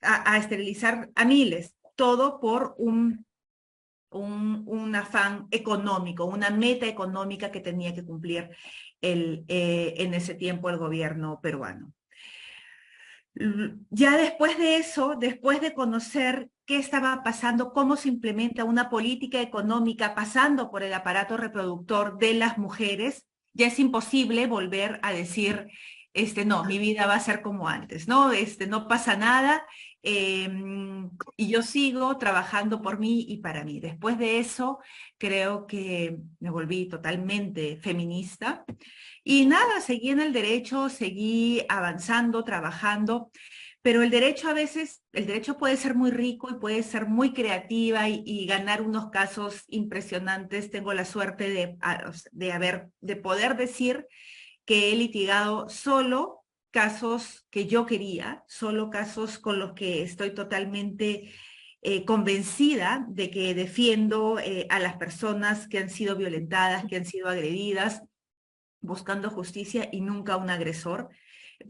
a esterilizar a miles, todo por un afán económico, una meta económica que tenía que cumplir en ese tiempo el gobierno peruano. Ya después de eso, después de conocer qué estaba pasando, cómo se implementa una política económica pasando por el aparato reproductor de las mujeres, ya es imposible volver a decir, no, mi vida va a ser como antes, ¿no? No pasa nada, y yo sigo trabajando por mí y para mí. Después de eso, creo que me volví totalmente feminista. Y nada, seguí en el derecho, seguí avanzando, trabajando, pero el derecho a veces, el derecho puede ser muy rico y puede ser muy creativa y ganar unos casos impresionantes. Tengo la suerte de poder decir que he litigado solo casos que yo quería, solo casos con los que estoy totalmente convencida de que defiendo a las personas que han sido violentadas, que han sido agredidas, buscando justicia y nunca un agresor.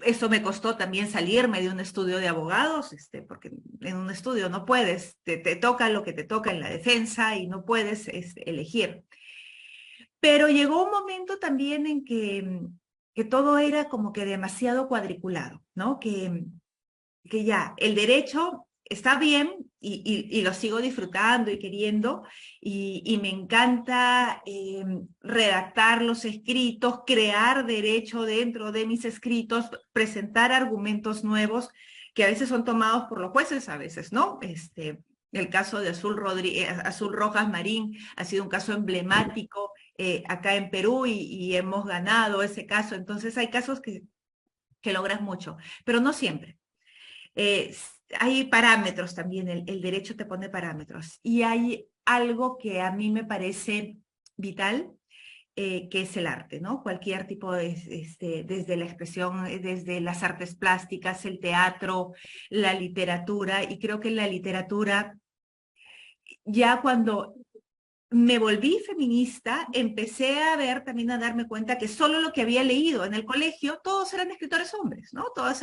Eso me costó también salirme de un estudio de abogados, porque en un estudio no puedes, te toca lo que te toca en la defensa y no puedes elegir. Pero llegó un momento también en que todo era como que demasiado cuadriculado, ¿no? Que ya el derecho está bien y lo sigo disfrutando y queriendo, y me encanta redactar los escritos, crear derecho dentro de mis escritos, presentar argumentos nuevos que a veces son tomados por los jueces, a veces no. El caso de Azul Rojas Marín ha sido un caso emblemático acá en Perú y hemos ganado ese caso. Entonces hay casos que logras mucho, pero no siempre. Hay parámetros también, el derecho te pone parámetros. Y hay algo que a mí me parece vital, que es el arte, ¿no? Cualquier tipo de, desde la expresión, desde las artes plásticas, el teatro, la literatura, y creo que la literatura, ya cuando me volví feminista, empecé a ver, también a darme cuenta que solo lo que había leído en el colegio, todos eran escritores hombres, ¿no? Todos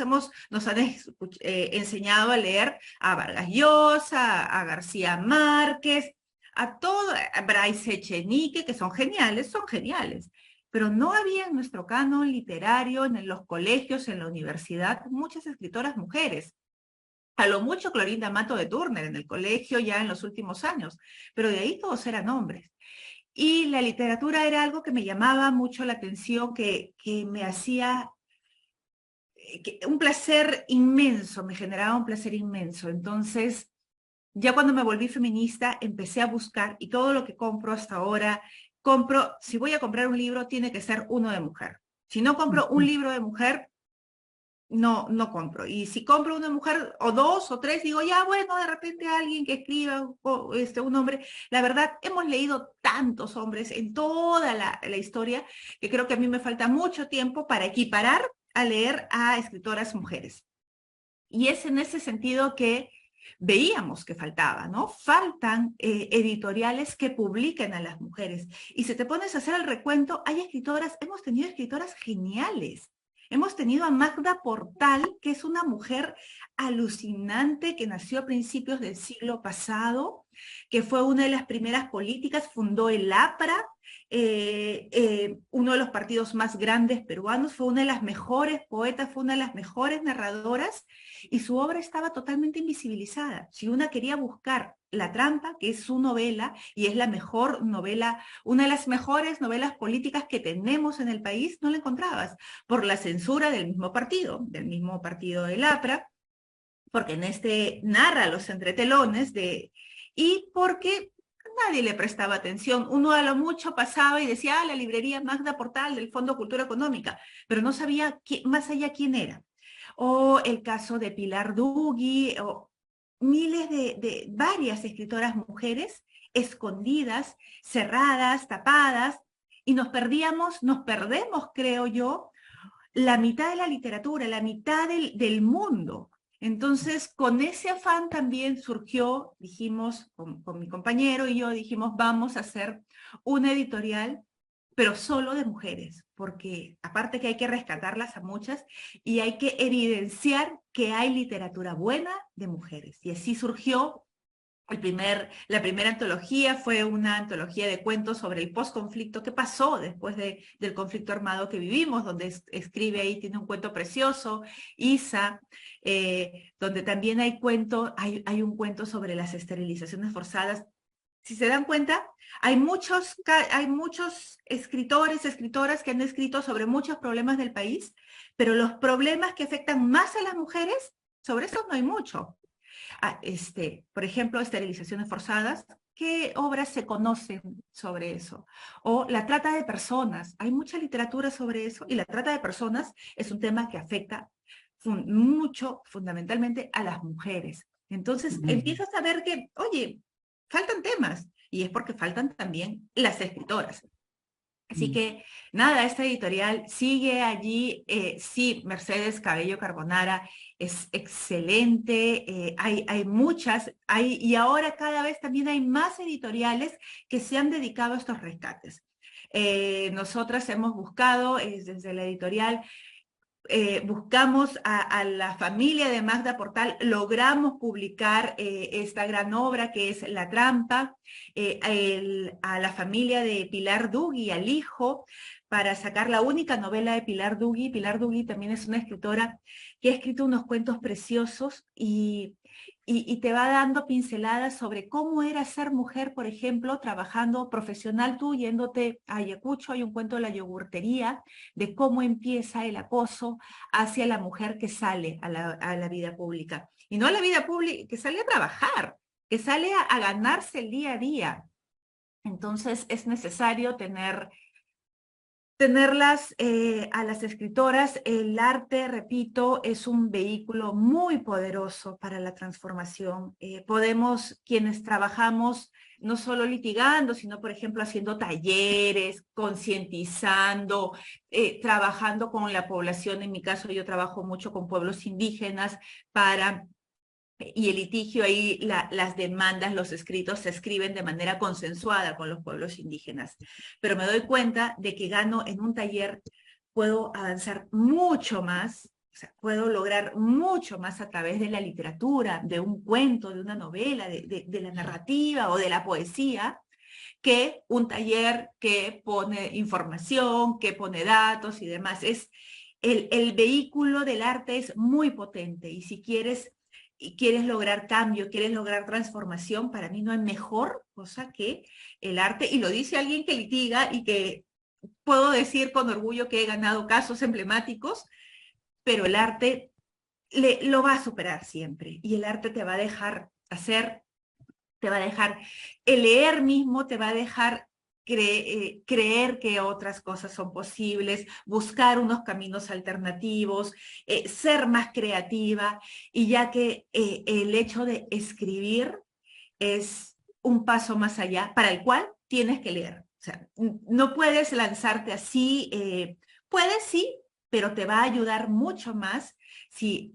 nos han enseñado a leer a Vargas Llosa, a García Márquez, a todo, a Bryce Echenique, que son geniales, pero no había en nuestro canon literario, en los colegios, en la universidad, muchas escritoras mujeres. A lo mucho Clorinda Mato de Turner en el colegio ya en los últimos años, pero de ahí todos eran hombres. Y la literatura era algo que me llamaba mucho la atención, que me hacía un placer inmenso, me generaba un placer inmenso. Entonces, ya cuando me volví feminista, empecé a buscar, y todo lo que compro hasta ahora, si voy a comprar un libro, tiene que ser uno de mujer. Si no compro un libro de mujer, no compro. Y si compro una mujer o dos o tres, digo, ya, bueno, de repente alguien que escriba, un hombre. La verdad, hemos leído tantos hombres en toda la historia que creo que a mí me falta mucho tiempo para equiparar a leer a escritoras mujeres. Y es en ese sentido que veíamos que faltaba, ¿no? Faltan editoriales que publiquen a las mujeres. Y si te pones a hacer el recuento, hemos tenido escritoras geniales. Hemos tenido a Magda Portal, que es una mujer alucinante que nació a principios del siglo pasado, que fue una de las primeras políticas, fundó el APRA, uno de los partidos más grandes peruanos, fue una de las mejores poetas, fue una de las mejores narradoras, y su obra estaba totalmente invisibilizada. Si una quería buscar La Trampa, que es su novela, y es la mejor novela, una de las mejores novelas políticas que tenemos en el país, no la encontrabas, por la censura del mismo partido del APRA, porque en narra los entretelones y porque nadie le prestaba atención. Uno a lo mucho pasaba y decía, la librería Magda Portal del Fondo Cultura Económica, pero no sabía más allá quién era. O el caso de Pilar Dugui, o miles de varias escritoras mujeres escondidas, cerradas, tapadas, y nos perdemos, creo yo, la mitad de la literatura, la mitad del mundo. Entonces, con ese afán también surgió, dijimos, con mi compañero y yo, dijimos, vamos a hacer una editorial, pero solo de mujeres, porque aparte que hay que rescatarlas a muchas y hay que evidenciar que hay literatura buena de mujeres. Y así surgió la primera antología. Fue una antología de cuentos sobre el posconflicto, qué pasó después del conflicto armado que vivimos, donde escribe ahí, tiene un cuento precioso, Isa, donde también hay un cuento sobre las esterilizaciones forzadas. Si se dan cuenta, hay muchos escritores, escritoras que han escrito sobre muchos problemas del país, pero los problemas que afectan más a las mujeres, sobre eso no hay mucho. Por ejemplo, esterilizaciones forzadas, ¿qué obras se conocen sobre eso? O la trata de personas, hay mucha literatura sobre eso, y la trata de personas es un tema que afecta mucho, fundamentalmente, a las mujeres. Entonces, empiezas a ver que, oye, faltan temas, y es porque faltan también las escritoras. Así que, nada, esta editorial sigue allí. Sí, Mercedes Cabello Carbonara es excelente, hay muchas, y ahora cada vez también hay más editoriales que se han dedicado a estos rescates. Nosotras hemos buscado, desde la editorial, buscamos a la familia de Magda Portal, logramos publicar esta gran obra que es La Trampa, a la familia de Pilar Dugui, al hijo, para sacar la única novela de Pilar Dugui. Pilar Dugui también es una escritora que ha escrito unos cuentos preciosos y te va dando pinceladas sobre cómo era ser mujer, por ejemplo, trabajando profesional, tú yéndote a Ayacucho. Hay un cuento de la yogurtería, de cómo empieza el acoso hacia la mujer que sale a la vida pública. Y no a la vida pública, que sale a trabajar, que sale a ganarse el día a día. Entonces es necesario tener tenerlas a las escritoras. El arte, repito, es un vehículo muy poderoso para la transformación. Podemos, quienes trabajamos, no solo litigando, sino, por ejemplo, haciendo talleres, concientizando, trabajando con la población. En mi caso, yo trabajo mucho con pueblos indígenas y el litigio ahí, las demandas, los escritos se escriben de manera consensuada con los pueblos indígenas. Pero me doy cuenta de que gano en un taller, puedo avanzar mucho más, o sea, puedo lograr mucho más a través de la literatura, de un cuento, de una novela, de la narrativa o de la poesía, que un taller que pone información, que pone datos y demás. El vehículo del arte es muy potente, y si quieres lograr cambio, quieres lograr transformación, para mí no hay mejor cosa que el arte, y lo dice alguien que litiga y que puedo decir con orgullo que he ganado casos emblemáticos, pero el arte lo va a superar siempre, y el arte te va a dejar hacer, te va a dejar, el leer mismo te va a dejar creer que otras cosas son posibles, buscar unos caminos alternativos, ser más creativa, y ya que el hecho de escribir es un paso más allá, para el cual tienes que leer. O sea, no puedes lanzarte así, puedes sí, pero te va a ayudar mucho más si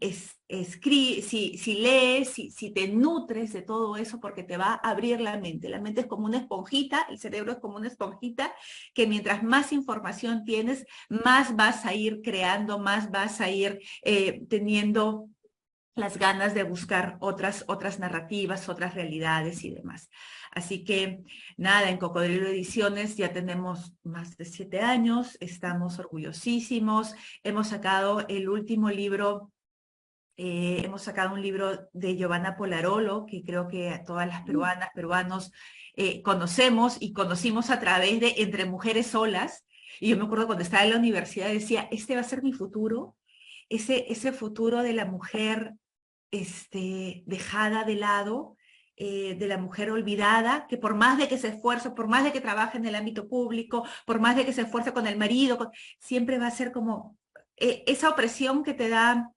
si lees, si te nutres de todo eso, porque te va a abrir la mente. La mente es como una esponjita, el cerebro es como una esponjita, que mientras más información tienes, más vas a ir creando, más vas a ir teniendo las ganas de buscar otras narrativas, otras realidades y demás. Así que nada, en Cocodrilo Ediciones ya tenemos más de 7 años, estamos orgullosísimos, hemos sacado el último libro, hemos sacado un libro de Giovanna Polarolo, que creo que a todas las peruanas, peruanos conocemos y conocimos a través de Entre Mujeres Solas. Y yo me acuerdo cuando estaba en la universidad, decía, este va a ser mi futuro, ese futuro de la mujer dejada de lado, de la mujer olvidada, que por más de que se esfuerce, por más de que trabaje en el ámbito público, por más de que se esfuerce con el marido, siempre va a ser como esa opresión que te da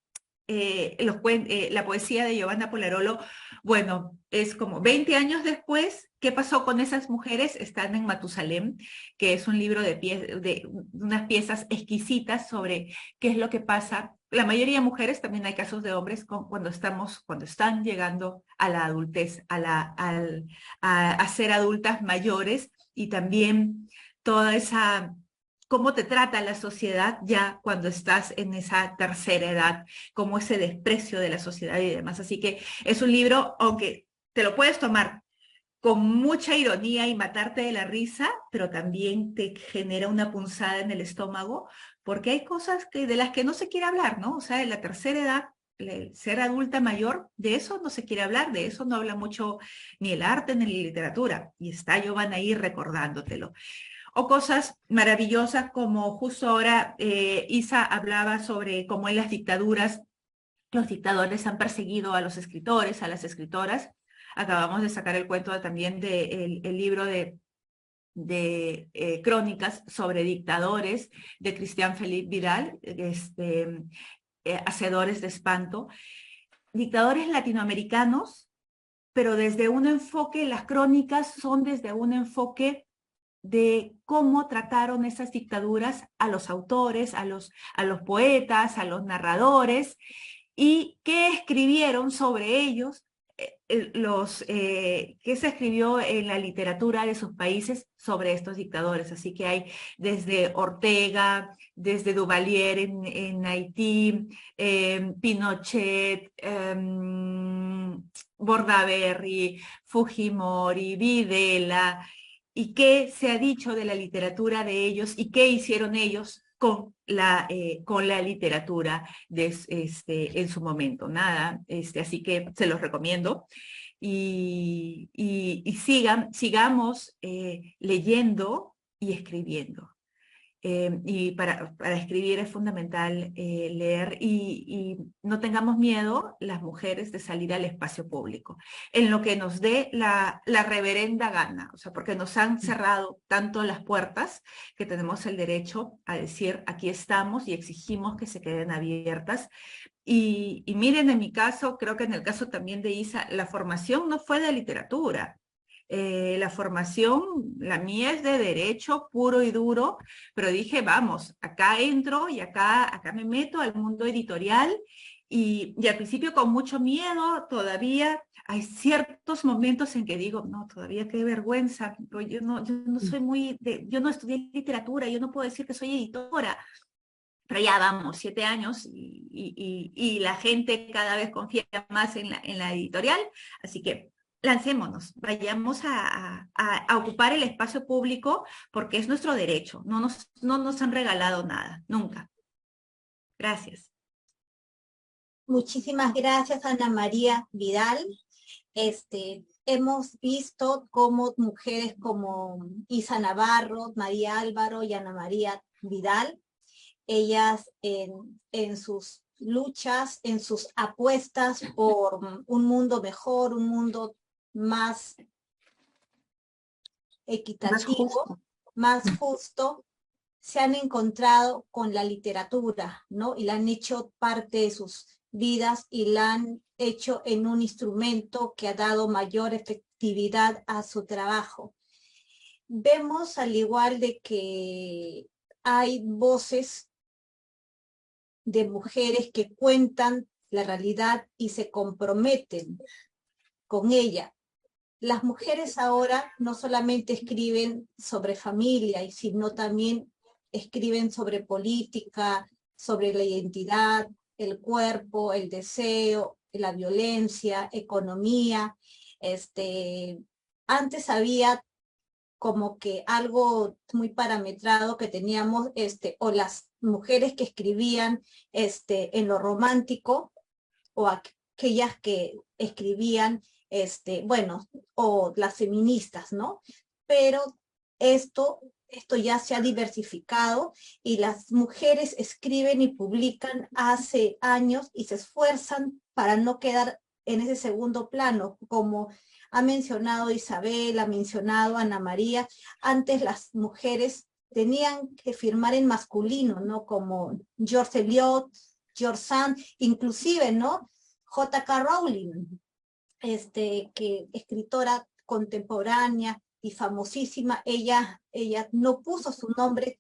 la poesía de Giovanna Polarolo. Bueno, es como 20 años después, ¿qué pasó con esas mujeres? Están en Matusalén, que es un libro de unas piezas exquisitas sobre qué es lo que pasa. La mayoría de mujeres, también hay casos de hombres, cuando están llegando a la adultez, a ser adultas mayores, y también toda esa, cómo te trata la sociedad ya cuando estás en esa tercera edad, como ese desprecio de la sociedad y demás. Así que es un libro, aunque te lo puedes tomar con mucha ironía y matarte de la risa, pero también te genera una punzada en el estómago, porque hay cosas de las que no se quiere hablar, ¿no? O sea, de la tercera edad, el ser adulta mayor, de eso no se quiere hablar, de eso no habla mucho ni el arte ni la literatura, y está Giovanna ahí recordándotelo. O cosas maravillosas como justo ahora Isa hablaba sobre cómo en las dictaduras los dictadores han perseguido a los escritores, a las escritoras. Acabamos de sacar el cuento también del el libro de crónicas sobre dictadores de Cristian Felipe Vidal, Hacedores de Espanto. Dictadores latinoamericanos, pero desde un enfoque, las crónicas son desde un enfoque de cómo trataron esas dictaduras a los autores, a los poetas, a los narradores, y qué escribieron sobre ellos, qué se escribió en la literatura de sus países sobre estos dictadores. Así que hay desde Ortega, desde Duvalier en Haití, Pinochet, Bordaberry, Fujimori, Videla, y qué se ha dicho de la literatura de ellos y qué hicieron ellos con la literatura en su momento. Nada, así que se los recomiendo. Y sigamos leyendo y escribiendo. y para escribir es fundamental leer y no tengamos miedo las mujeres de salir al espacio público, en lo que nos dé la reverenda gana, o sea, porque nos han cerrado tanto las puertas que tenemos el derecho a decir aquí estamos y exigimos que se queden abiertas. Y miren, en mi caso, creo que en el caso también de Isa, la formación no fue de literatura. La formación, la mía es de derecho puro y duro, pero dije, vamos, acá entro y acá me meto al mundo editorial y al principio con mucho miedo, todavía hay ciertos momentos en que digo, no, todavía qué vergüenza, yo no soy yo no estudié literatura, yo no puedo decir que soy editora. Pero ya vamos, 7 años y la gente cada vez confía más en la editorial, así que lancémonos, vayamos a ocupar el espacio público porque es nuestro derecho, no nos han regalado nada, nunca. Gracias.
Muchísimas gracias, Ana María Vidal. Hemos visto cómo mujeres como Isa Navarro, María Álvaro y Ana María Vidal, ellas en sus luchas, en sus apuestas por un mundo mejor, un mundo más equitativo, más justo, se han encontrado con la literatura, ¿no? Y la han hecho parte de sus vidas y la han hecho en un instrumento que ha dado mayor efectividad a su trabajo. Vemos, al igual de que hay voces de mujeres que cuentan la realidad y se comprometen con ella. Las mujeres ahora no solamente escriben sobre familia, sino también escriben sobre política, sobre la identidad, el cuerpo, el deseo, la violencia, economía. Antes había como que algo muy parametrado que teníamos, o las mujeres que escribían en lo romántico, o aquellas que escribían, bueno, o las feministas, ¿no? Pero esto ya se ha diversificado y las mujeres escriben y publican hace años y se esfuerzan para no quedar en ese segundo plano, como ha mencionado Isabel, ha mencionado Ana María. Antes las mujeres tenían que firmar en masculino, ¿no? Como George Eliot, George Sand, inclusive, ¿no? J.K. Rowling, que escritora contemporánea y famosísima, ella no puso su nombre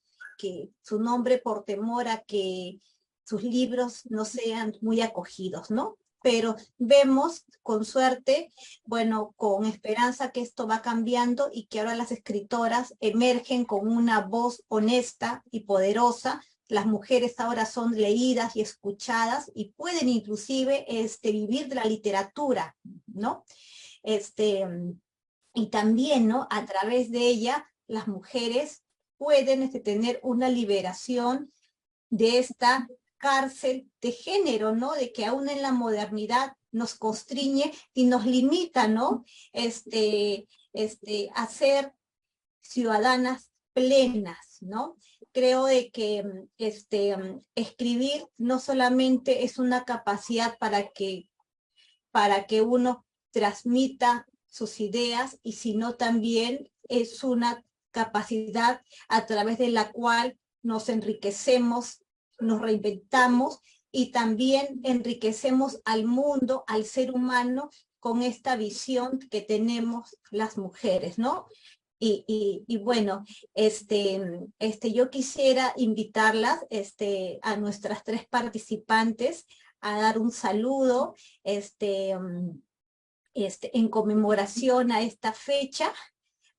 por temor a que sus libros no sean muy acogidos, ¿no? Pero vemos con suerte, bueno, con esperanza que esto va cambiando y que ahora las escritoras emergen con una voz honesta y poderosa. Las mujeres ahora son leídas y escuchadas y pueden inclusive vivir de la literatura, ¿no? Y también, ¿no? A través de ella, las mujeres pueden tener una liberación de esta cárcel de género, ¿no? De que aún en la modernidad nos constriñe y nos limita, ¿no? A ser ciudadanas plenas, ¿no? Creo de que escribir no solamente es una capacidad para que uno transmita sus ideas, y sino también es una capacidad a través de la cual nos enriquecemos, nos reinventamos y también enriquecemos al mundo, al ser humano, con esta visión que tenemos las mujeres, ¿no? Y bueno, yo quisiera invitarlas a nuestras 3 participantes a dar un saludo en conmemoración a esta fecha,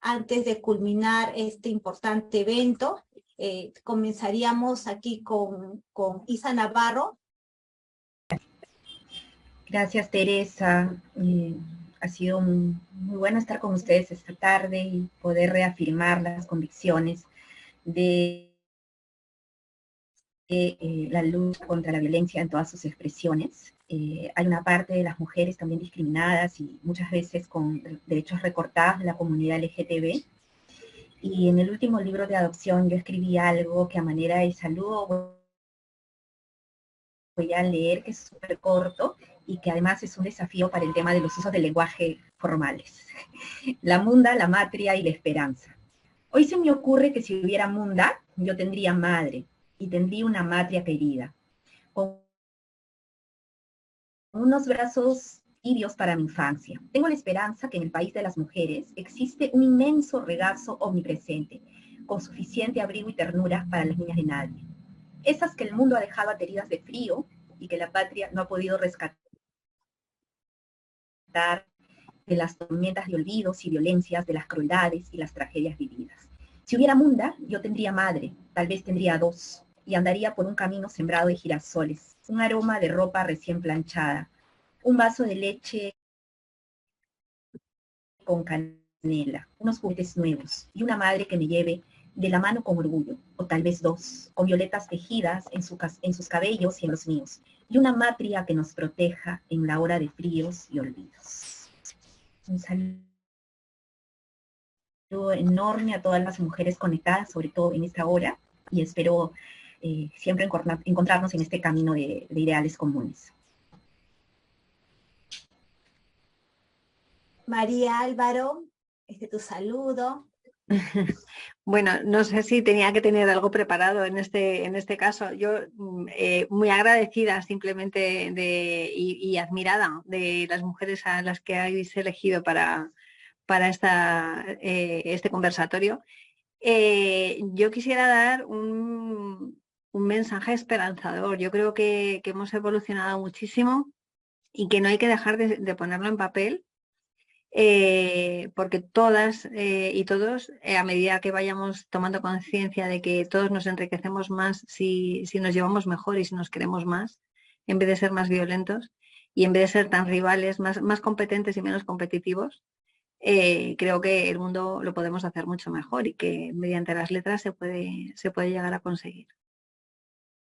antes de culminar este importante evento. Comenzaríamos aquí con Isa Navarro.
Gracias, Teresa. Ha sido muy bueno estar con ustedes esta tarde y poder reafirmar las convicciones de la lucha contra la violencia en todas sus expresiones. Hay una parte de las mujeres también discriminadas y muchas veces con derechos recortados de la comunidad LGTB. Y en el último libro de adopción yo escribí algo que a manera de saludo voy a leer, que es súper corto y que además es un desafío para el tema de los usos del lenguaje formales. La munda, la matria y la esperanza. Hoy se me ocurre que si hubiera munda, yo tendría madre y tendría una matria querida, con unos brazos tibios para mi infancia. Tengo la esperanza que en el país de las mujeres existe un inmenso regazo omnipresente, con suficiente abrigo y ternura para las niñas de nadie. Esas que el mundo ha dejado ateridas de frío y que la patria no ha podido rescatar de las tormentas de olvidos y violencias, de las crueldades y las tragedias vividas. Si hubiera munda, yo tendría madre, tal vez tendría dos, y andaría por un camino sembrado de girasoles, un aroma de ropa recién planchada, un vaso de leche con canela, unos juguetes nuevos y una madre que me lleve de la mano con orgullo, o tal vez dos, con violetas tejidas en sus cabellos y en los míos, y una matria que nos proteja en la hora de fríos y olvidos. Un saludo enorme a todas las mujeres conectadas, sobre todo en esta hora, y espero siempre encontrarnos en este camino de ideales comunes.
María Álvaro, tu saludo.
Bueno, no sé si tenía que tener algo preparado en este caso. Yo muy agradecida simplemente y admirada de las mujeres a las que habéis elegido para este conversatorio. Yo quisiera dar un mensaje esperanzador. Yo creo que hemos evolucionado muchísimo y que no hay que dejar de ponerlo en papel. Porque todas y todos, a medida que vayamos tomando conciencia de que todos nos enriquecemos más si nos llevamos mejor y si nos queremos más, en vez de ser más violentos y en vez de ser tan rivales, más competentes y menos competitivos, creo que el mundo lo podemos hacer mucho mejor y que mediante las letras se puede llegar a conseguir.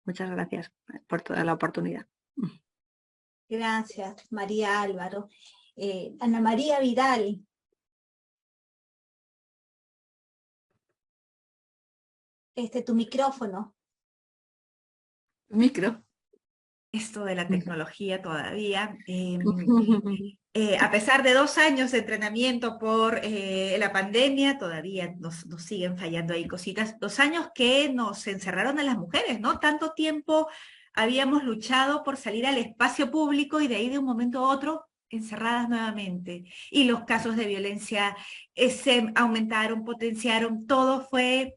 Muchas gracias por toda la oportunidad.
Gracias, María Álvaro. Ana María Vidal. Tu micrófono.
Micro.
Esto de la tecnología todavía. A pesar de 2 años de entrenamiento por la pandemia, todavía nos siguen fallando ahí cositas. 2 años que nos encerraron a las mujeres, ¿no? Tanto tiempo habíamos luchado por salir al espacio público y de ahí de un momento a otro encerradas nuevamente. Y los casos de violencia se aumentaron, potenciaron, todo fue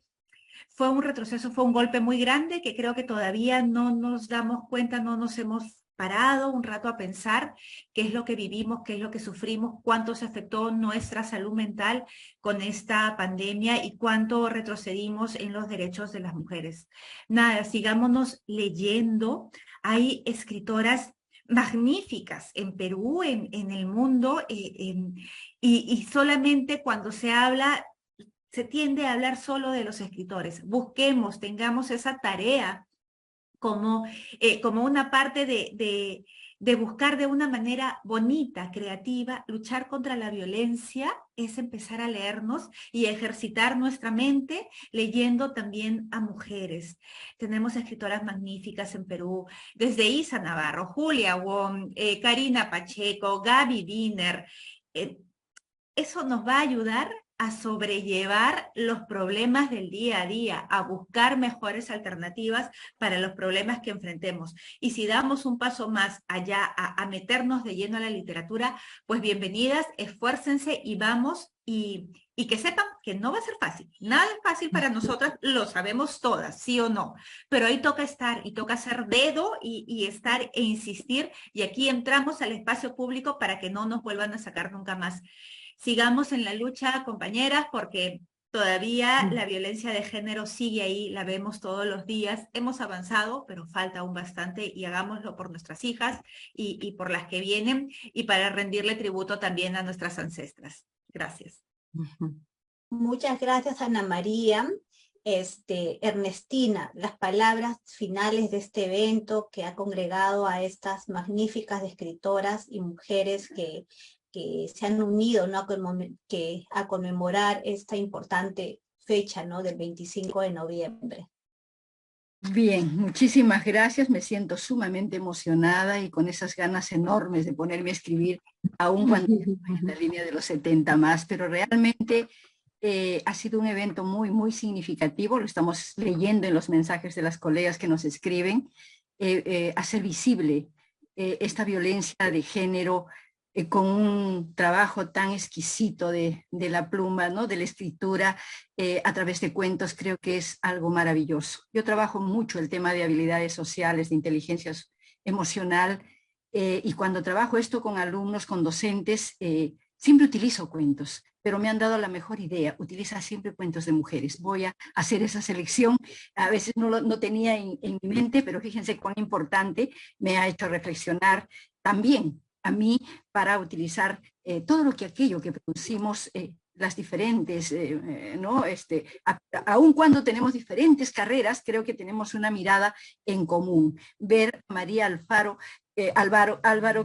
un retroceso, fue un golpe muy grande que creo que todavía no nos damos cuenta, no nos hemos parado un rato a pensar qué es lo que vivimos, qué es lo que sufrimos, cuánto se afectó nuestra salud mental con esta pandemia y cuánto retrocedimos en los derechos de las mujeres. Nada, sigámonos leyendo. Hay escritoras magníficas en Perú, en el mundo, y solamente cuando se habla se tiende a hablar solo de los escritores. Busquemos, tengamos esa tarea como una parte de buscar de una manera bonita, creativa, luchar contra la violencia, es empezar a leernos y a ejercitar nuestra mente leyendo también a mujeres. Tenemos escritoras magníficas en Perú, desde Isa Navarro, Julia Wong, Karina Pacheco, Gaby Wiener. Eso nos va a ayudar a sobrellevar los problemas del día a día, a buscar mejores alternativas para los problemas que enfrentemos. Y si damos un paso más allá a meternos de lleno a la literatura, pues bienvenidas, esfuércense y vamos y que sepan que no va a ser fácil. Nada es fácil para nosotras, lo sabemos todas, sí o no. Pero ahí toca estar y toca hacer dedo y estar e insistir. Y aquí entramos al espacio público para que no nos vuelvan a sacar nunca más. Sigamos en la lucha, compañeras, porque todavía la violencia de género sigue ahí, la vemos todos los días. Hemos avanzado, pero falta aún bastante y hagámoslo por nuestras hijas y por las que vienen y para rendirle tributo también a nuestras ancestras. Gracias.
Muchas gracias, Ana María. Ernestina, las palabras finales de este evento que ha congregado a estas magníficas escritoras y mujeres que se han unido, ¿no? a conmemorar esta importante fecha, ¿no? Del 25 de noviembre.
Bien, muchísimas gracias. Me siento sumamente emocionada y con esas ganas enormes de ponerme a escribir, aún cuando estoy en la línea de los 70 más, pero realmente ha sido un evento muy, muy significativo. Lo estamos leyendo en los mensajes de las colegas que nos escriben. Hacer visible esta violencia de género con un trabajo tan exquisito de la pluma, ¿no? De la escritura, a través de cuentos, creo que es algo maravilloso. Yo trabajo mucho el tema de habilidades sociales, de inteligencia emocional, y cuando trabajo esto con alumnos, con docentes, siempre utilizo cuentos, pero me han dado la mejor idea, utiliza siempre cuentos de mujeres. Voy a hacer esa selección, a veces no tenía en mi mente, pero fíjense cuán importante me ha hecho reflexionar también a mí para utilizar todo aquello que producimos, las diferentes, ¿no? Aun cuando tenemos diferentes carreras, creo que tenemos una mirada en común. Ver a María Álvaro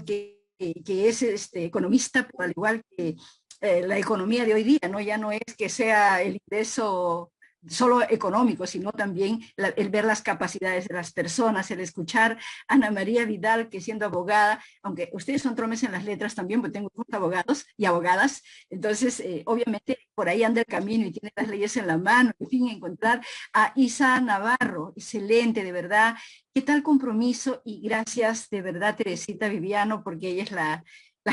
que es economista, pero al igual que la economía de hoy día, ¿no? Ya no es que sea el ingreso solo económico, sino también el ver las capacidades de las personas, el escuchar a Ana María Vidal, que siendo abogada, aunque ustedes son tromes en las letras también, porque tengo abogados y abogadas, entonces obviamente por ahí anda el camino y tiene las leyes en la mano, en fin, encontrar a Isa Navarro, excelente, de verdad, qué tal compromiso, y gracias de verdad Teresita Viviano, porque ella es la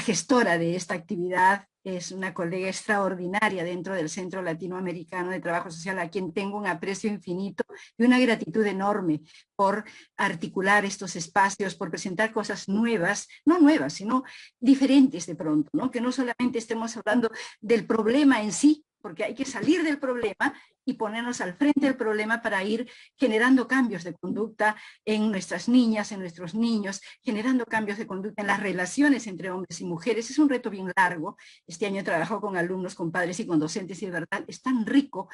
gestora de esta actividad, es una colega extraordinaria dentro del Centro Latinoamericano de Trabajo Social, a quien tengo un aprecio infinito y una gratitud enorme por articular estos espacios, por presentar cosas nuevas, no nuevas, sino diferentes de pronto, ¿no? Que no solamente estemos hablando del problema en sí, porque hay que salir del problema y ponernos al frente del problema para ir generando cambios de conducta en nuestras niñas, en nuestros niños, generando cambios de conducta en las relaciones entre hombres y mujeres. Es un reto bien largo. Este año he trabajado con alumnos, con padres y con docentes, y de verdad es tan rico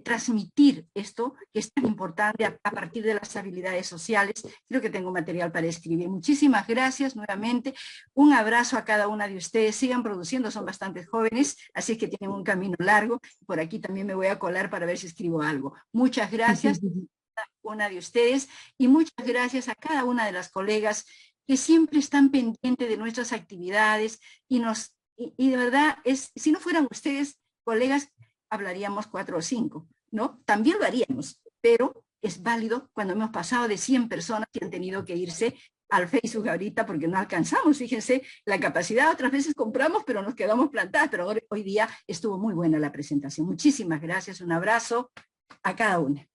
transmitir esto, que es tan importante a partir de las habilidades sociales. Creo que tengo material para escribir. Muchísimas gracias nuevamente. Un abrazo a cada una de ustedes. Sigan produciendo, son bastantes jóvenes, así que tienen un camino largo. Por aquí también me voy a colar para ver si escribo algo. Muchas gracias a cada una de ustedes, y muchas gracias a cada una de las colegas que siempre están pendientes de nuestras actividades y de verdad, si no fueran ustedes, colegas, hablaríamos 4 o 5, ¿no? También lo haríamos, pero es válido cuando hemos pasado de 100 personas que han tenido que irse al Facebook ahorita porque no alcanzamos. Fíjense la capacidad, otras veces compramos pero nos quedamos plantadas, pero hoy día estuvo muy buena la presentación. Muchísimas gracias, un abrazo a cada una.